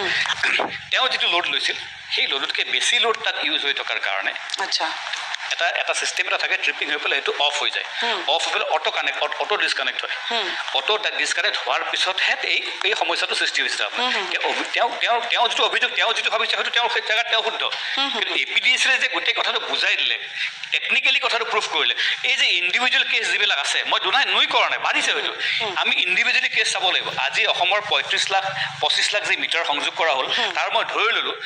F: তেওঁ যিটো লোড লৈছিল সেই লোডতকৈ বেছি লোড তাত ইউজ হৈ থকাৰ কাৰণে এটা চিষ্টেম এটা থাকে, ট্ৰিপিং হৈ পেলাই সেইটো অফ হৈ যায়। অফ হৈ পেলাই অটো ডিছকানেক্ট হয়। অটো ডিছকানেক্ট হোৱাৰ পিছতহে এই সমস্যাটো সৃষ্টি হৈছিল। তেওঁ যিটো অভিযোগ, তেওঁ যিটো ভাবিছে হয়তো তেওঁৰ সেই জেগাত তেওঁ শুদ্ধ, কিন্তু APDCL-এ যে গোটেই কথাটো বুজাই দিলে, টেকনিকেলি কথাটো প্ৰুফ কৰিলে। এই যে ইণ্ডিভিজুৱেল কেছ যিবিলাক আছে, মই নুই কৰা নাই, বাঢ়িছে হয়তো, আমি ইণ্ডিভিজুৱেলি কেছ চাব লাগিব। আজি অসমৰ 25 লাখ যি মিটাৰ সংযোগ কৰা হ'ল, তাৰ মই ধৰি ল'লোঁ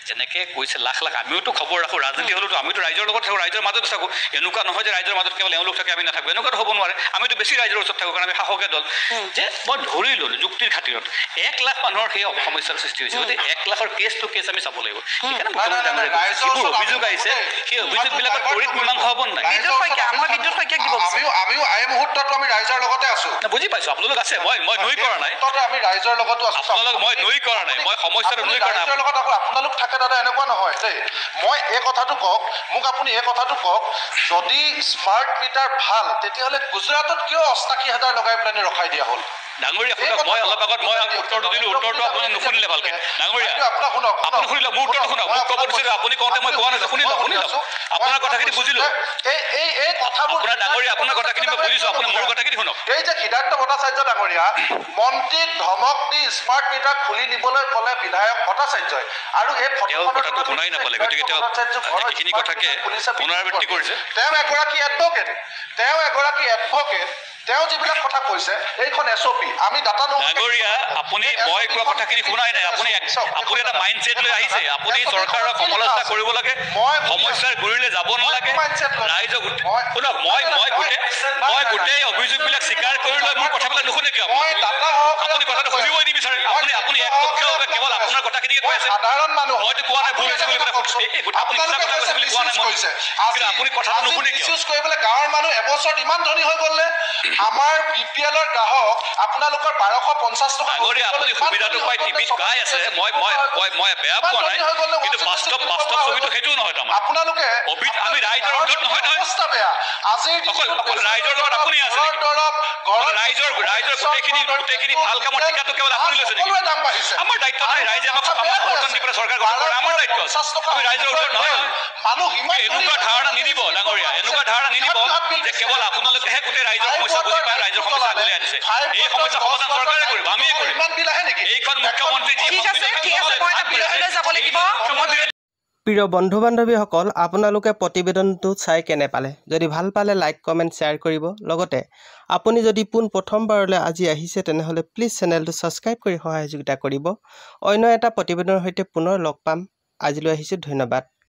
F: যেনেকৈ কৈছে লাখ লাখ, আমিওতো খবৰ ৰাখোঁ, ৰাজনীতি হ'লেতো আমিতো ৰাইজৰ লগত থাকোঁ, ৰাইজৰ মাজত থাকোঁ। এনেকুৱা নহয় যে ৰাইজৰ মাজত কেৱল এওঁলোক থাকে আমি নাথাকোঁ, এনেকুৱাতো হ'ব নোৱাৰে। আমিতো বেছি ৰাইজৰ ওচৰত থাকোঁ কাৰণ আমি শাসকীয় দল। যে মই ধৰি ল'লোঁ যুক্তিৰ খাতিৰত 1 লাখ মানুহৰ সেই সমস্যাৰ সৃষ্টি হৈছে, গতিকে 1 লাখৰ কেছ টু কেছ আমি চাব লাগিব। সেইকাৰণে যিবোৰ অভিযোগ আহিছে সেই অভিযোগবিলাকত ত্বৰিত মীমাংসা হ'ব নাই।
B: আমিও এই মুহূৰ্ততো আমি ৰাইজৰ লগতে আছোঁ।
F: বুজি পাইছোঁ, আপোনালোক আছে, মই নুই কৰা নাই,
B: আমি ৰাইজৰ লগতো আছোঁ।
F: আপোনালোক মই নুই কৰা নাই, মই সমস্যাটো নুই কৰা নাই।
B: লগত আকৌ আপোনালোক থাকে দাদা, এনেকুৱা নহয় দেই। মই এই কথাটো কওক, মোক আপুনি এই কথাটো কওক, যদি স্মাৰ্ট মিটাৰ ভাল তেতিয়াহ'লে গুজৰাটত কিয় 88,000 লগাই পেলাই ৰখাই দিয়া হ'ল?
F: ডাঙৰীয়া শুনক, মই অলপ আগত মই উত্তৰটো দিলোঁ, উত্তৰটো আপুনি নুশুনিলে ভালকৈ। ডাঙৰীয়া আপুনি শুনিলে, মোৰ উত্তৰটো শুনক, মোক ক'ব দিছিলোঁ, আপুনি কওঁতে মই কোৱা নাছিলোঁ, শুনি লওক। আপোনাৰ কথাখিনি বুজিলোঁ,
B: এই কথাবোৰ
F: আপোনাৰ ডাঙৰীয়া আপোনাৰ কথাখিনি মই বুজিছোঁ, আপুনি মোৰ কথাখিনি শুনক।
B: এই যে সিদ্ধাৰ্থ ভট্টাচাৰ্য ডাঙৰীয়া মন্ত্ৰীক ধমক দি স্মাৰ্ট মিটাৰ খুলি নিবলৈ ক'লে বিধায়ক ভট্টাচাৰ্যই, আৰু এই
F: কথাটো শুনাই নাপালে, গতিকে তেওঁ এইখিনি কথাকে পুনৰাবৃত্তি কৰিছে।
B: তেওঁ এগৰাকী এডভকেট, তেওঁ যিবিলাক কথা কৈছে এইখন SOP আমি ডাটা
F: ডাঙৰীয়া, আপুনি মই কোৱা কথাখিনি শুনাই নাই। আপুনি এটা মাইণ্ড ছেট লৈ আহিছে, আপুনি চৰকাৰক সমালোচনা কৰিব লাগে, সমস্যাৰ গুৰিলৈ যাব নালাগে। ৰাইজক শুনক, মই গোটেই অভিযোগবিলাক স্বীকাৰ কৰি লৈ মোৰ কথাবিলাক নুশুনে কিয়? আপুনি কথাটো শুনিবই নিবিচাৰে। আপুনি একপক্ষীয়ভাৱে কেৱল আপোনাৰ কথাখিনিকে কৈ আছে।
B: সাধাৰণ মানুহ
F: মইতো কোৱা নাই ভুল হৈছে বুলি পেলাই, আপুনি মিছা কথা কৈছে বুলি কোৱা নাই মই, কিন্তু আপুনি কথাটো নুশুনে কিয়?
B: কৰিবলৈ গাঁৱৰ মানুহ এবছৰত ইমান ধনী হৈ গ'লে, আমাৰ BPL-ৰ গ্ৰাহক আপোনালোকৰ 1250 টকা।
F: আপুনি সুবিধাটো পাই টিভিত গাই আছে, মই বেয়া পোৱা নাই, কিন্তু বাস্তৱ ছবিটো সেইটোও নহয়। তাৰমানে
B: আপোনালোকে
F: আমি ৰাইজৰ উদ্ধত নহয়
B: অৱস্থা বেয়া। আজিৰ
F: অকল ৰাইজৰ লগত আপুনি আছে, ৰাইজৰ গোটেইখিনি ভাল কামৰ ঠিকাটো কেৱল আপুনি লৈছে নেকি? আমাৰ দায়িত্ব নাই, ৰাইজে আমাক সমৰ্থন দি পেলাই চৰকাৰ গঠন কৰা আমাৰ দায়িত্ব আছে। আমি ৰাইজৰ উদ্ধত নহয়। এনেকুৱা ধাৰণা নিদিব ডাঙৰীয়া, এনেকুৱা ধাৰণা নিদিব যে কেৱল আপোনালোকেহে গোটেই ৰাইজৰ সমস্যা বুজি পায়, ৰাইজৰ সমস্যা আগলৈ আনিছে। এই সমস্যা সমাধান চৰকাৰে কৰিব, আমিয়ে কৰিম। এইখন মুখ্যমন্ত্ৰী
G: প্ৰিয় বন্ধু বান্ধৱীসকল, আপোনালোকে প্ৰতিবেদনটো চাই কেনে পালে? যদি ভাল পালে লাইক কমেণ্ট শ্বেয়াৰ কৰিব। লগতে আপুনি যদি প্ৰথমবাৰলৈ আজি আহিছে তেনেহ'লে প্লিজ চেনেলটো ছাবস্ক্ৰাইব কৰি সহযোগিতা কৰিব। অন্য এটা প্ৰতিবেদনৰ সৈতে পুনৰ লগ পাম। আজিলৈ আহিছোঁ, ধন্যবাদ।